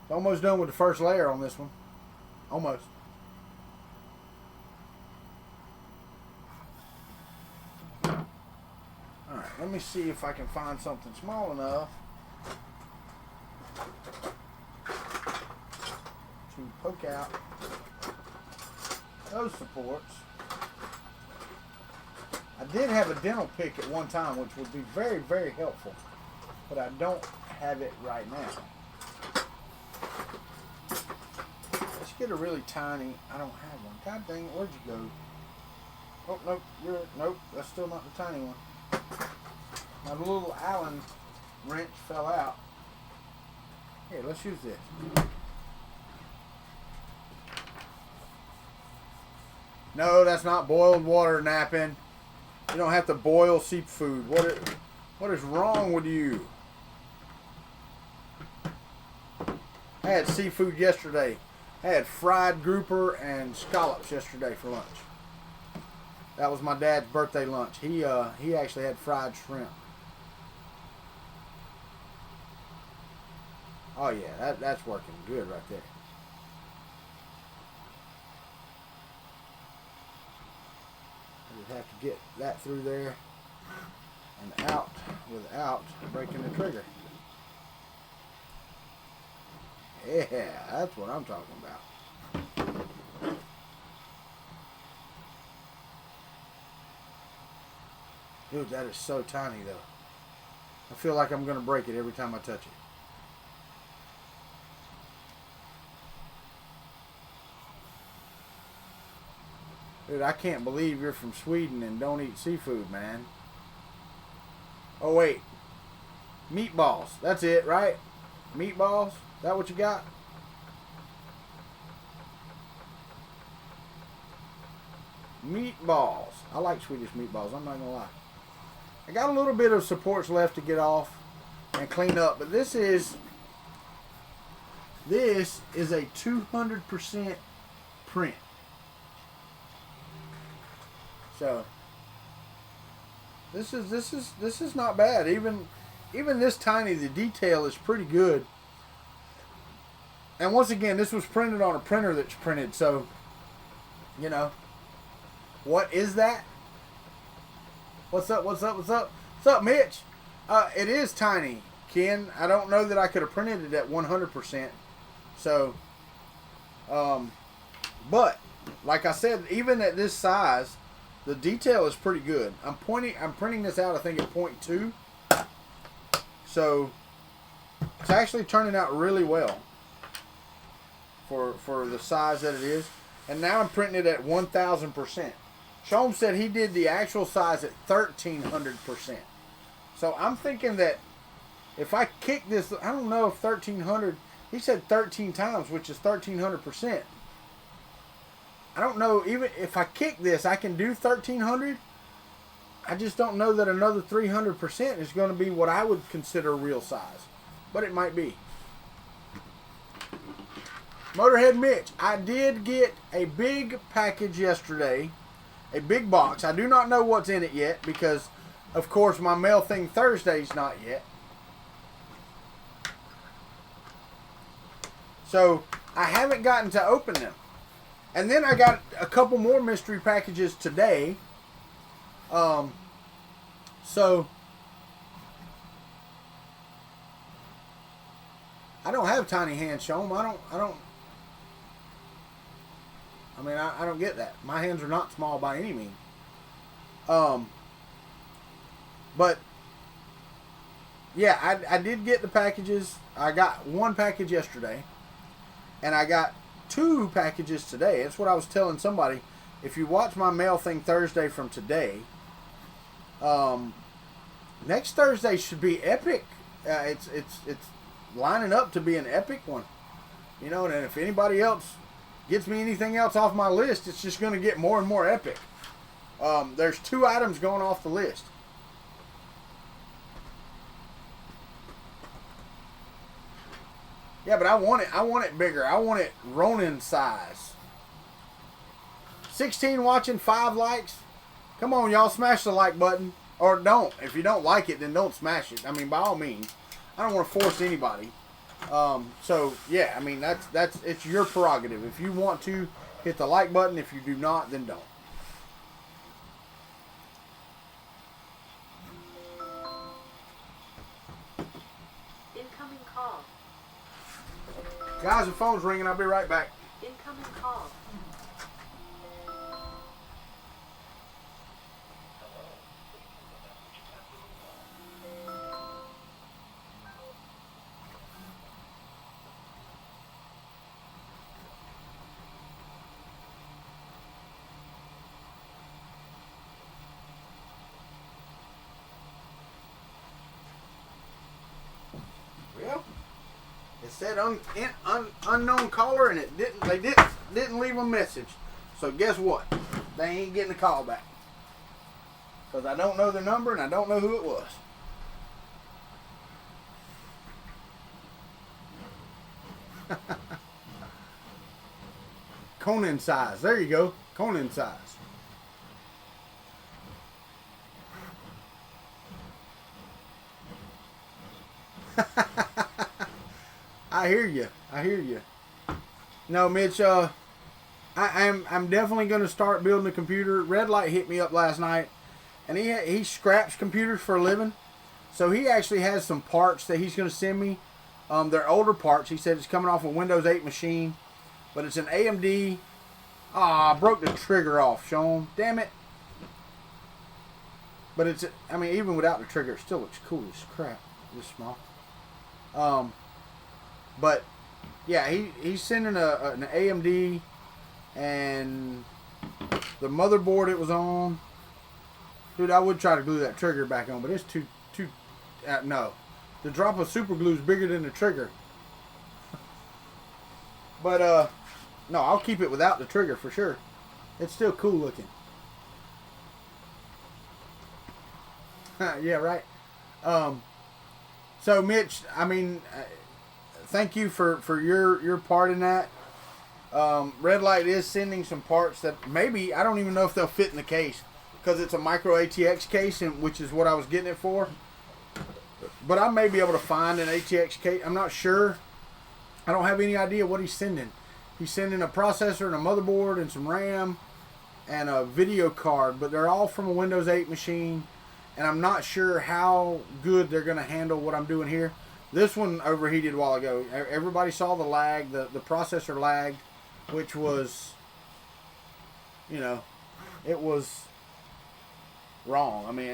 Almost done with the first layer on this one. Almost. Alright, let me see if I can find something small enough to poke out those supports. I did have a dental pick at one time, which would be very, very helpful, but I don't have it right now. Let's get a really tiny. I don't have one. God dang it! Where'd you go? Oh nope, nope. That's still not the tiny one. My little Allen wrench fell out. Here, let's use this. No, that's not boiled water napping. You don't have to boil seafood. What is wrong with you? I had seafood yesterday. I had fried grouper and scallops yesterday for lunch. That was my dad's birthday lunch. He actually had fried shrimp. Oh yeah, that's working good right there. I just have to get that through there and out without breaking the trigger. Yeah, that's what I'm talking about. Dude, that is so tiny though. I feel like I'm going to break it every time I touch it. Dude, I can't believe you're from Sweden and don't eat seafood, man. Oh, wait. Meatballs. That's it, right? Meatballs? Is that what you got? Meatballs. I like Swedish meatballs. I'm not going to lie. I got a little bit of supports left to get off and clean up. But this is a 200% print. So this is not bad. Even this tiny, the detail is pretty good. And once again, this was printed on a printer that's printed, so you know. What is that? What's up? What's up? What's up? What's up, Mitch? It is tiny, Ken. I don't know that I could have printed it at 100%. So, but like I said, even at this size, the detail is pretty good. I'm printing this out, I think, at 0.2. So it's actually turning out really well for the size that it is. And now I'm printing it at 1,000%. Shom said he did the actual size at 1,300%. So I'm thinking that if I kick this, I don't know if 1,300, he said 13 times, which is 1,300%. I don't know, even if I kick this, I can do 1,300. I just don't know that another 300% is going to be what I would consider real size. But it might be. Motorhead Mitch, I did get a big package yesterday. A big box. I do not know what's in it yet because, of course, my mail thing Thursday's not yet. So, I haven't gotten to open them. And then I got a couple more mystery packages today. So I don't have tiny hands, Shom. I don't get that. My hands are not small by any means. But yeah, I did get the packages. I got one package yesterday, and I got 2 packages today. That's what I was telling somebody. If you watch my mail thing Thursday from today, next Thursday should be epic. It's lining up to be an epic one. You know, and if anybody else gets me anything else off my list, it's just going to get more and more epic. There's 2 items going off the list. Yeah, but I want it bigger. I want it Ronin size. 16 watching, 5 likes. Come on, y'all, smash the like button. Or don't. If you don't like it, then don't smash it. I mean, by all means. I don't want to force anybody. So, yeah, I mean, that's it's your prerogative. If you want to, hit the like button. If you do not, then don't. Incoming call. Guys, the phone's ringing. I'll be right back. Incoming call. Well, it said unknown caller, and they didn't leave a message. So guess what? They ain't getting a call back because I don't know the number and I don't know who it was. Conan size. There you go. Conan size. I hear you. I hear you. No, Mitch. I'm definitely going to start building a computer. Red Light hit me up last night, and he scraps computers for a living. So he actually has some parts that he's going to send me. They're older parts. He said it's coming off a Windows 8 machine, but it's an AMD. Ah, I broke the trigger off, Sean. Damn it. But it's, I mean, even without the trigger, it still looks cool as crap. This small. But yeah, he's sending an AMD, and the motherboard it was on. Dude, I would try to glue that trigger back on, but it's too no. The drop of super glue is bigger than the trigger. But no, I'll keep it without the trigger for sure. It's still cool looking. Yeah, right. So Mitch, I mean, thank you for your part in that. Red Light is sending some parts that maybe, I don't even know if they'll fit in the case, because it's a micro ATX case, which is what I was getting it for. But I may be able to find an ATX case. I'm not sure. I don't have any idea what he's sending. He's sending a processor and a motherboard and some RAM and a video card, but they're all from a Windows 8 machine, and I'm not sure how good they're going to handle what I'm doing here. This one overheated a while ago. Everybody saw the lag. The processor lagged, which was, you know, it was wrong. I mean,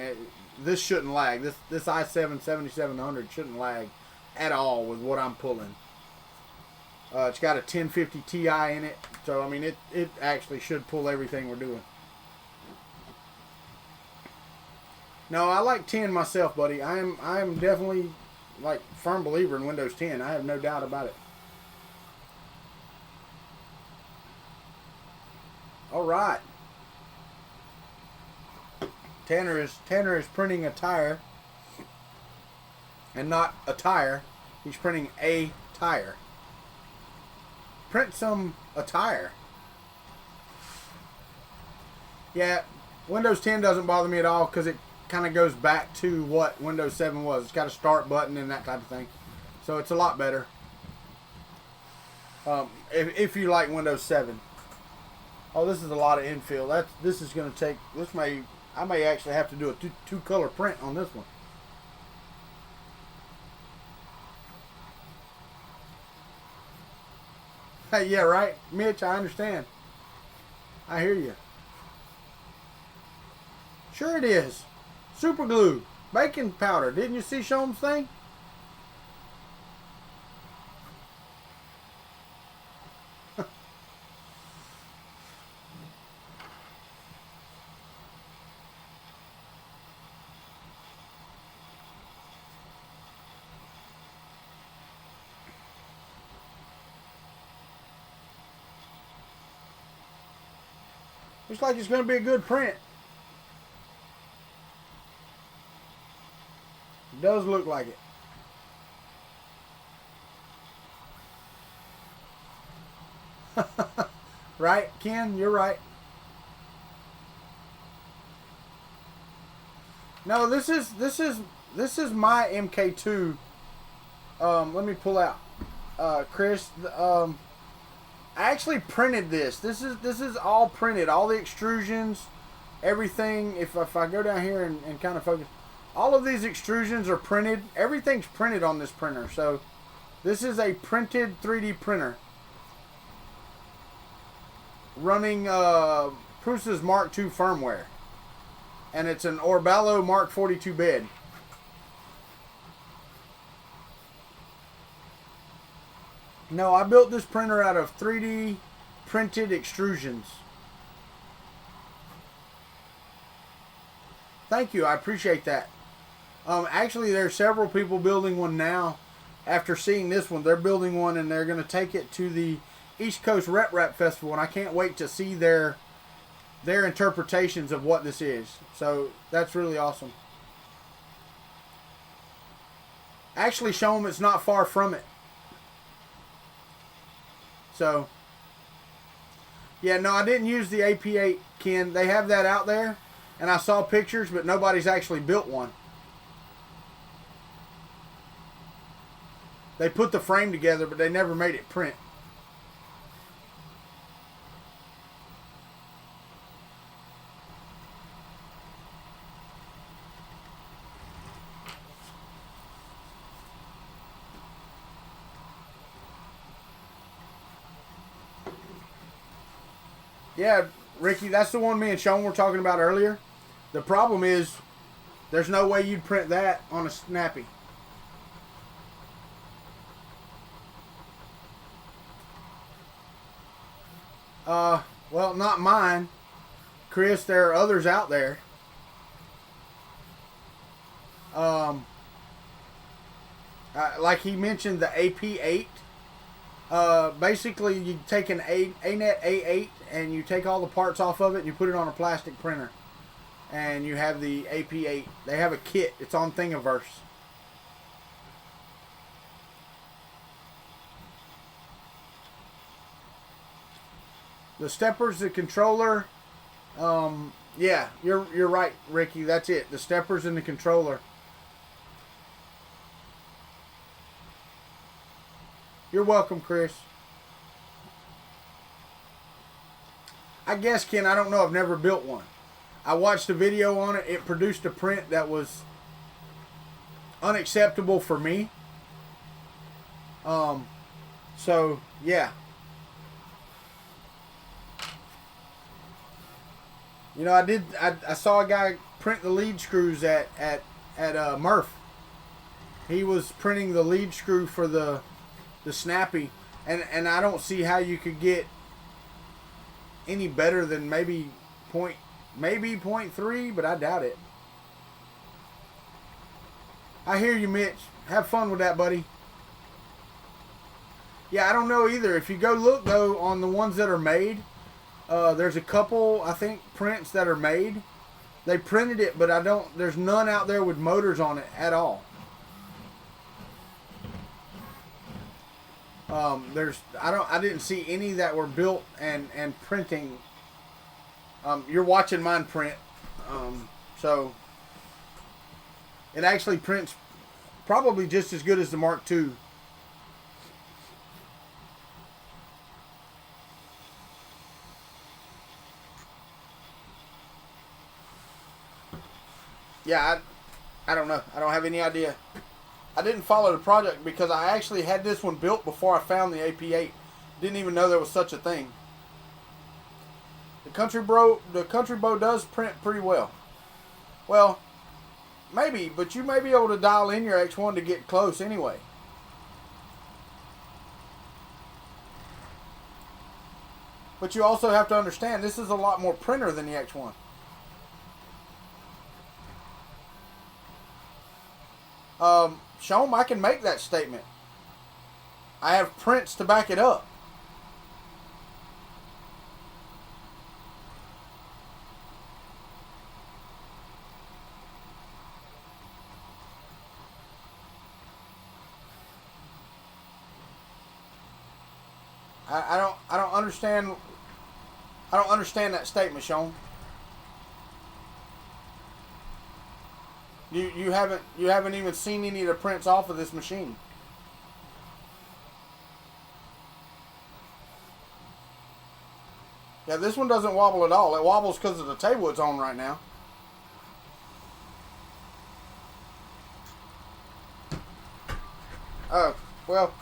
this shouldn't lag. This i7 7700 shouldn't lag at all with what I'm pulling. It's got a 1050 Ti in it, so I mean it actually should pull everything we're doing. No, I like 10 myself, buddy. I am definitely like firm believer in Windows 10. I have no doubt about it. All right. Tanner is printing a tire, and not a tire. He's printing a tire. Print some attire. Yeah, Windows 10 doesn't bother me at all because it kind of goes back to what Windows 7 was. It's got a start button and that type of thing, so it's a lot better. If you like Windows 7. Oh, this is a lot of infill. This is going to take. I may actually have to do a two color print on this one. Hey, yeah, right, Mitch. I understand. I hear you. Sure it is. Super glue, baking powder. Didn't you see Shom's thing? Looks like it's going to be a good print. It does look like it. Right, Ken? You're right. No, this is my MK2. Let me pull out. Chris, I actually printed this. This is all printed. All the extrusions, everything. If I go down here and kind of focus, all of these extrusions are printed. Everything's printed on this printer. So this is a printed 3D printer running Prusa's Mark II firmware, and it's an Orbalo Mark 42 bed. No, I built this printer out of 3D printed extrusions. Thank you, I appreciate that. Actually, there are several people building one now. After seeing this one, they're building one and they're going to take it to the East Coast Rep Festival, and I can't wait to see their interpretations of what this is. So that's really awesome. Actually, show them it's not far from it. So, yeah, no, I didn't use the AP8, Ken. They have that out there, and I saw pictures, but nobody's actually built one. They put the frame together, but they never made it print. Yeah, Ricky, that's the one me and Sean were talking about earlier. The problem is there's no way you'd print that on a Snappy. Well, not mine. Chris, there are others out there. Like he mentioned, the AP8. Basically, you take an ANET A8 and you take all the parts off of it and you put it on a plastic printer. And you have the AP8. They have a kit. It's on Thingiverse. The steppers, the controller. Yeah, you're right, Ricky. That's it. The steppers and the controller. You're welcome, Chris. I guess, Ken, I don't know. I've never built one. I watched a video on it. It produced a print that was unacceptable for me. So, yeah. You know, I saw a guy print the lead screws at Murph. He was printing the lead screw for the Snappy, and I don't see how you could get any better than maybe 0.3, but I doubt it. I hear you, Mitch. Have fun with that, buddy. Yeah, I don't know either. If you go look though on the ones that are made, there's a couple, I think, prints that are made. They printed it, but there's none out there with motors on it at all. I didn't see any that were built and printing. You're watching mine print, so it actually prints probably just as good as the Mark II. Yeah, I don't know. I don't have any idea. I didn't follow the project because I actually had this one built before I found the AP8. Didn't even know there was such a thing. The Country Bow does print pretty well. Well, maybe, but you may be able to dial in your X1 to get close anyway. But you also have to understand this is a lot more printer than the X1. Show I can make that statement. I have prints to back it up. I don't understand. I don't understand that statement, Sean. You haven't even seen any of the prints off of this machine. Yeah, this one doesn't wobble at all. It wobbles because of the table it's on right now. Oh, well,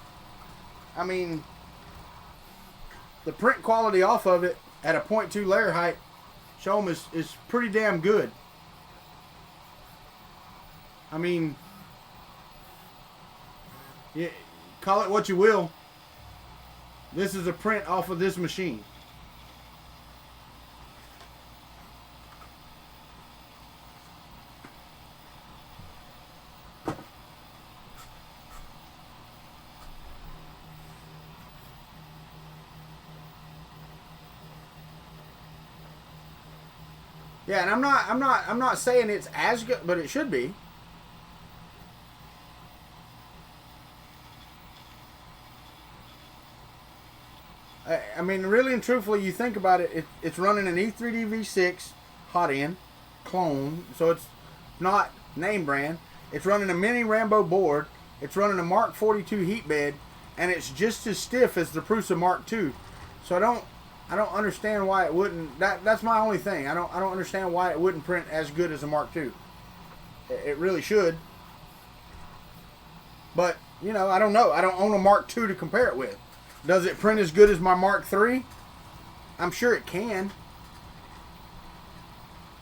I mean, the print quality off of it at a 0.2 layer height, show 'em is pretty damn good. I mean, yeah, call it what you will. This is a print off of this machine. Yeah, and I'm not saying it's as good, but it should be. I mean, really and truthfully, you think about it, it's running an E3D V6 hot end clone, so it's not name brand. It's running a mini Rambo board. It's running a Mark 42 heat bed, and it's just as stiff as the Prusa Mark II. So I don't understand why it wouldn't. That's my only thing. I don't understand why it wouldn't print as good as a Mark II. It really should. But you know, I don't know. I don't own a Mark II to compare it with. Does it print as good as my Mark III? I'm sure it can.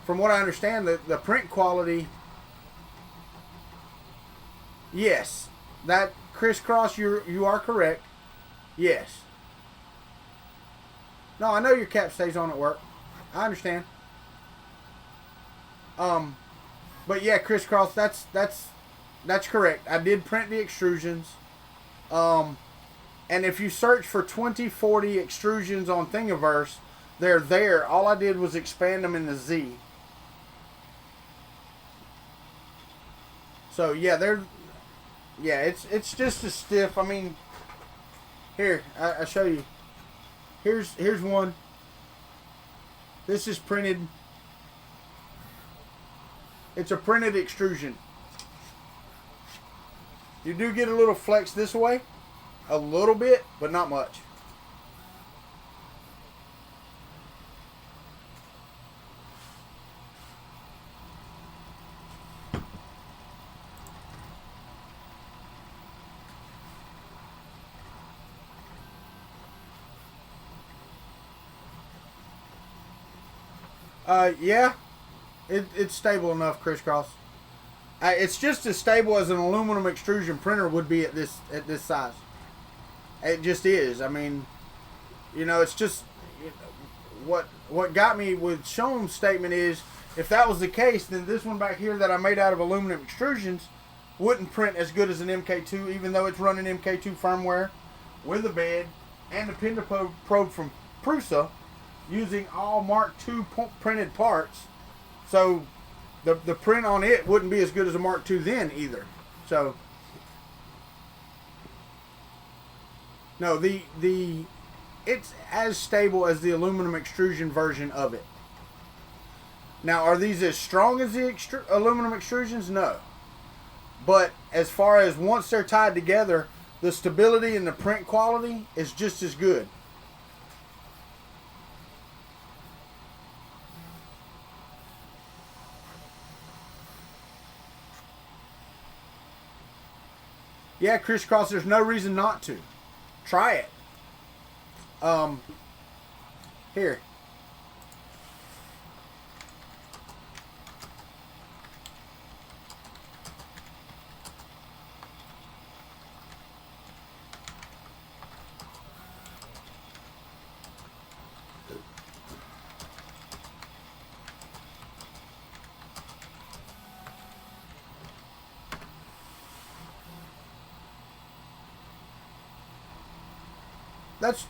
From what I understand, the print quality, yes. That crisscross, you are correct. Yes. No, I know your cap stays on at work. I understand. But yeah, crisscross. That's correct. I did print the extrusions. And if you search for 2040 extrusions on Thingiverse, they're there. All I did was expand them in the Z. So yeah, it's just as stiff. I mean, here I show you. Here's one. This is printed. It's a printed extrusion. You do get a little flex this way, a little bit, but not much. Yeah, it's stable enough, crisscross. It's just as stable as an aluminum extrusion printer would be at this size. It just is. I mean, you know, it's just what got me with Sean's statement is if that was the case, then this one back here that I made out of aluminum extrusions wouldn't print as good as an MK2, even though it's running MK2 firmware with a bed and a pin probe from Prusa, using all Mark II printed parts. So the print on it wouldn't be as good as a Mark II then either. So no, it's as stable as the aluminum extrusion version of it. Now, are these as strong as the aluminum extrusions? No. But as far as once they're tied together, the stability and the print quality is just as good. Yeah, crisscross, there's no reason not to. Try it. Here.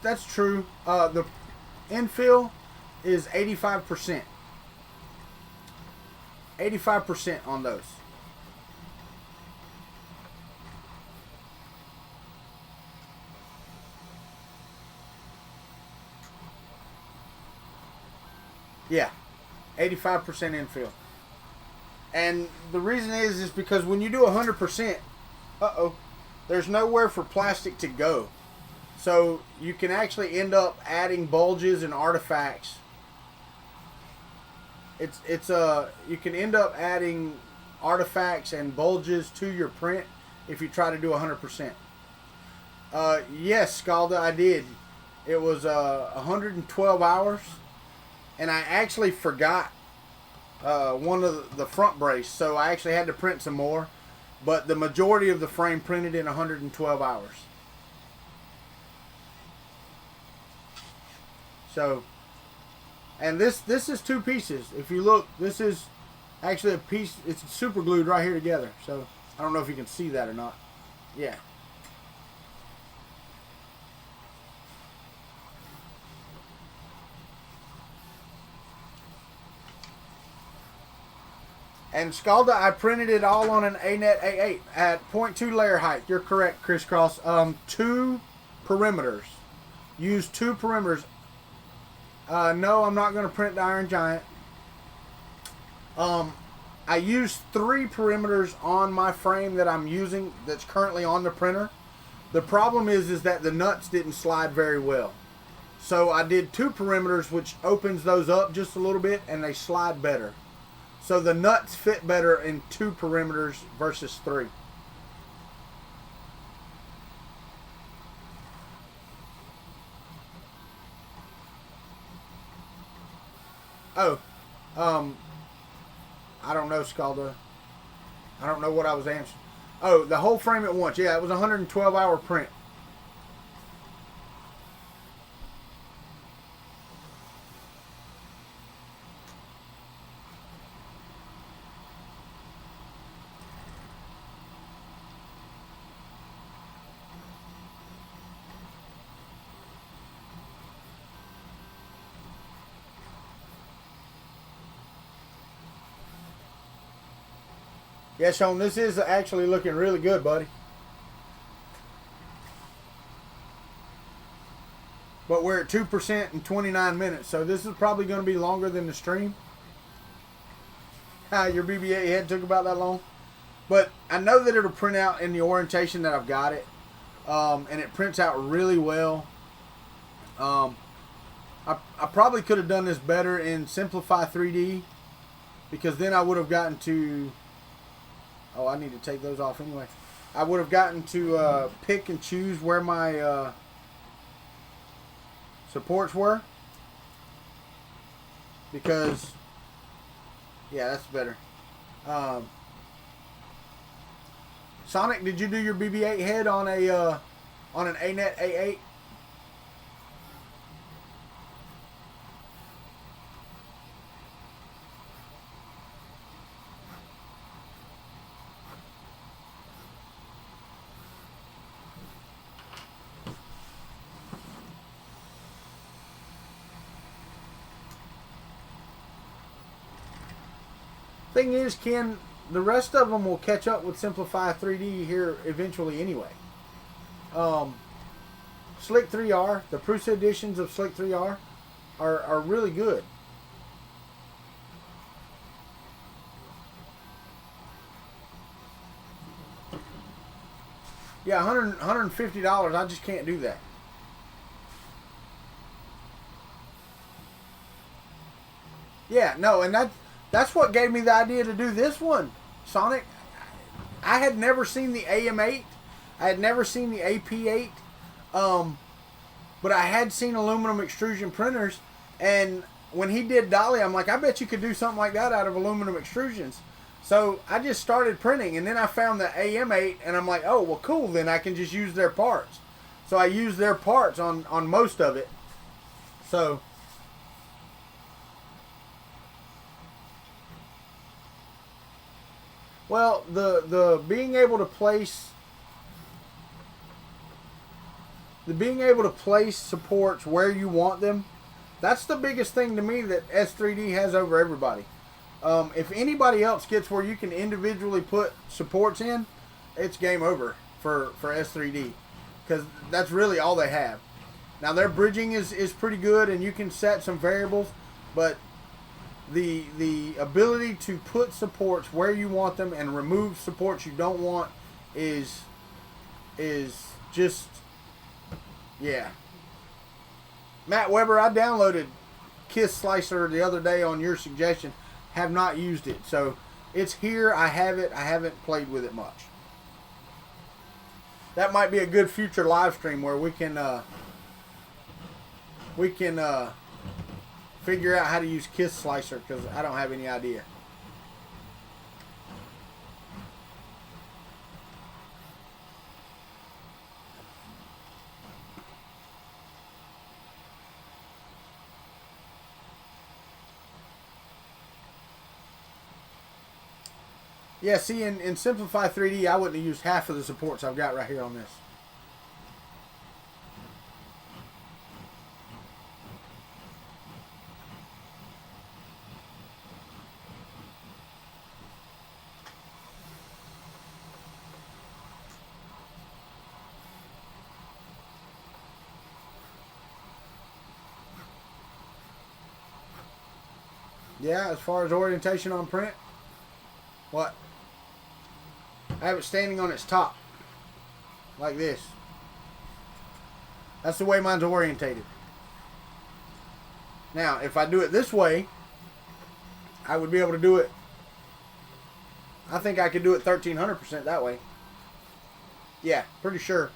That's true. The infill is 85%. 85% on those. Yeah, 85% infill. And the reason is because when you do 100%, there's nowhere for plastic to go. So you can actually end up adding bulges and artifacts. You can end up adding artifacts and bulges to your print if you try to do 100%. Yes, Scalda, I did. It was 112 hours, and I actually forgot one of the front brace, so I actually had to print some more. But the majority of the frame printed in 112 hours. So, and this is two pieces. If you look, this is actually a piece. It's super glued right here together. So I don't know if you can see that or not. Yeah. And Scalda, I printed it all on an ANET A8 at 0.2 layer height. You're correct, crisscross. 2 perimeters. Use 2 perimeters. No, I'm not going to print the Iron Giant. I used 3 perimeters on my frame that I'm using that's currently on the printer. The problem is that the nuts didn't slide very well. So I did 2 perimeters, which opens those up just a little bit, and they slide better. So the nuts fit better in 2 perimeters versus 3. Oh, I don't know, Scalda. I don't know what I was answering. Oh, the whole frame at once. Yeah, it was a 112-hour print. Yeah, Sean, this is actually looking really good, buddy. But we're at 2% in 29 minutes, so this is probably going to be longer than the stream. Your BB-8 head took about that long. But I know that it'll print out in the orientation that I've got it. And it prints out really well. I probably could have done this better in Simplify 3D, because then I would have gotten to... Oh, I need to take those off anyway. I would have gotten to pick and choose where my supports were. Because... Yeah, that's better. Sonic, did you do your BB-8 head on an ANET A8? Thing is, Ken, the rest of them will catch up with Simplify 3D here eventually anyway. Slick 3R, the Prusa editions of Slick 3R are really good. Yeah, $150, I just can't do that. Yeah, no, and that's what gave me the idea to do this one, Sonic. I had never seen the AM8. I had never seen the AP8. But I had seen aluminum extrusion printers. And when he did Dolly, I'm like, I bet you could do something like that out of aluminum extrusions. So I just started printing. And then I found the AM8. And I'm like, oh, well, cool. Then I can just use their parts. So I used their parts on most of it. So... Well, the being able to place supports where you want them, that's the biggest thing to me that S3D has over everybody. If anybody else gets where you can individually put supports in, it's game over for S3D, because that's really all they have. Now their bridging is pretty good, and you can set some variables, but the ability to put supports where you want them and remove supports you don't want is just, yeah. Matt Weber, I downloaded Kiss Slicer the other day on your suggestion. Have not used it, so it's here. I have it. I haven't played with it much. That might be a good future live stream where we can figure out how to use Kiss Slicer, because I don't have any idea. Yeah, see, in Simplify 3D, I wouldn't have used half of the supports I've got right here on this. Yeah, as far as orientation on print, what? I have it standing on its top, like this. That's the way mine's orientated. Now, if I do it this way, I would be able to do it. I think I could do it 1300% that way. Yeah, pretty sure.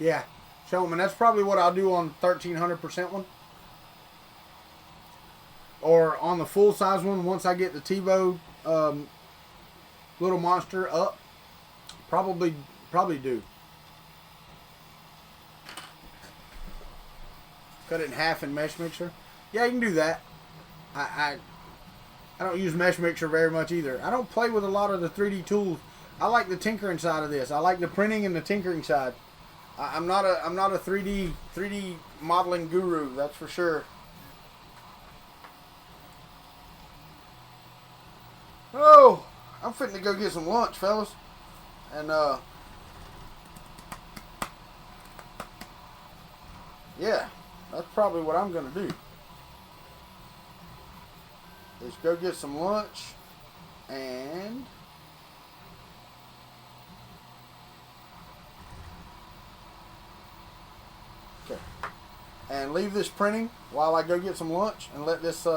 Yeah, show them, and that's probably what I'll do on 1300% one. or on the full size one, once I get the TiVo little monster up, probably do. Cut it in half in Mesh Mixer. Yeah, you can do that. I don't use Mesh Mixer very much either. I don't play with a lot of the 3D tools. I like the tinkering side of this. I like the printing and the tinkering side. I'm not a 3D modeling guru, that's for sure. Oh, I'm fitting to go get some lunch, fellas. And yeah, that's probably what I'm gonna do. Is go get some lunch and okay, and leave this printing while I go get some lunch and let this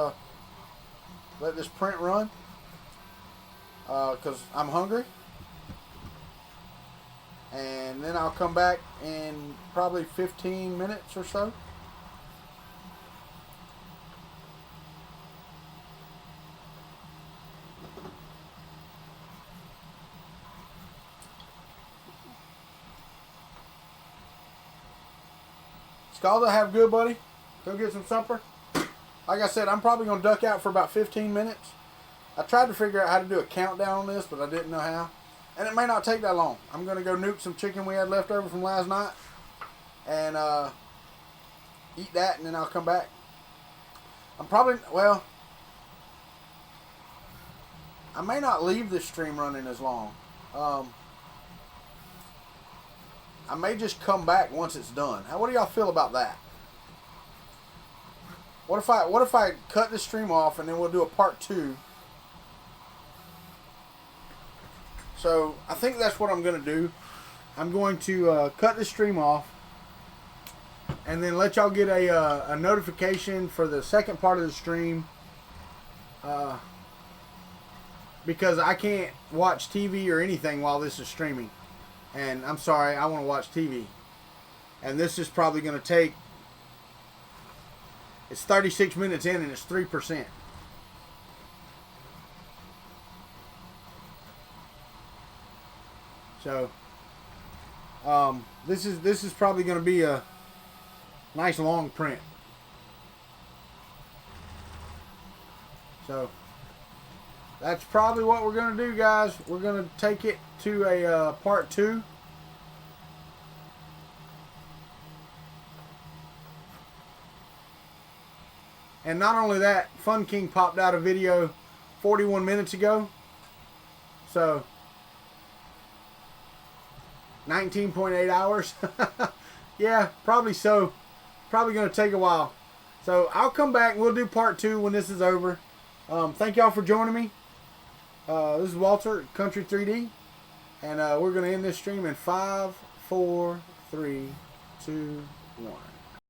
print run because I'm hungry. And then I'll come back in probably 15 minutes or so. Scalda, have good, buddy. Go get some supper. Like I said, I'm probably going to duck out for about 15 minutes. I tried to figure out how to do a countdown on this, but I didn't know how. And it may not take that long. I'm going to go nuke some chicken we had left over from last night. And eat that, and then I'll come back. I'm probably, well, I may not leave this stream running as long. I may just come back once it's done. What do y'all feel about that? What if I cut this stream off and then we'll do a part 2? So I think that's what I'm going to do. I'm going to cut the stream off and then let y'all get a notification for the second part of the stream because I can't watch TV or anything while this is streaming. And I'm sorry, I want to watch TV. And this is probably going to take, it's 36 minutes in and it's 3%. So, this is probably going to be a nice long print. So, that's probably what we're going to do, guys. We're going to take it to a part 2. And not only that, Fun King popped out a video 41 minutes ago. So, 19.8 hours. Yeah, probably so. Probably going to take a while. So, I'll come back and we'll do part 2 when this is over. Thank y'all for joining me. This is Walter, Country 3D. And we're going to end this stream in 5, 4, 3, 2, 1.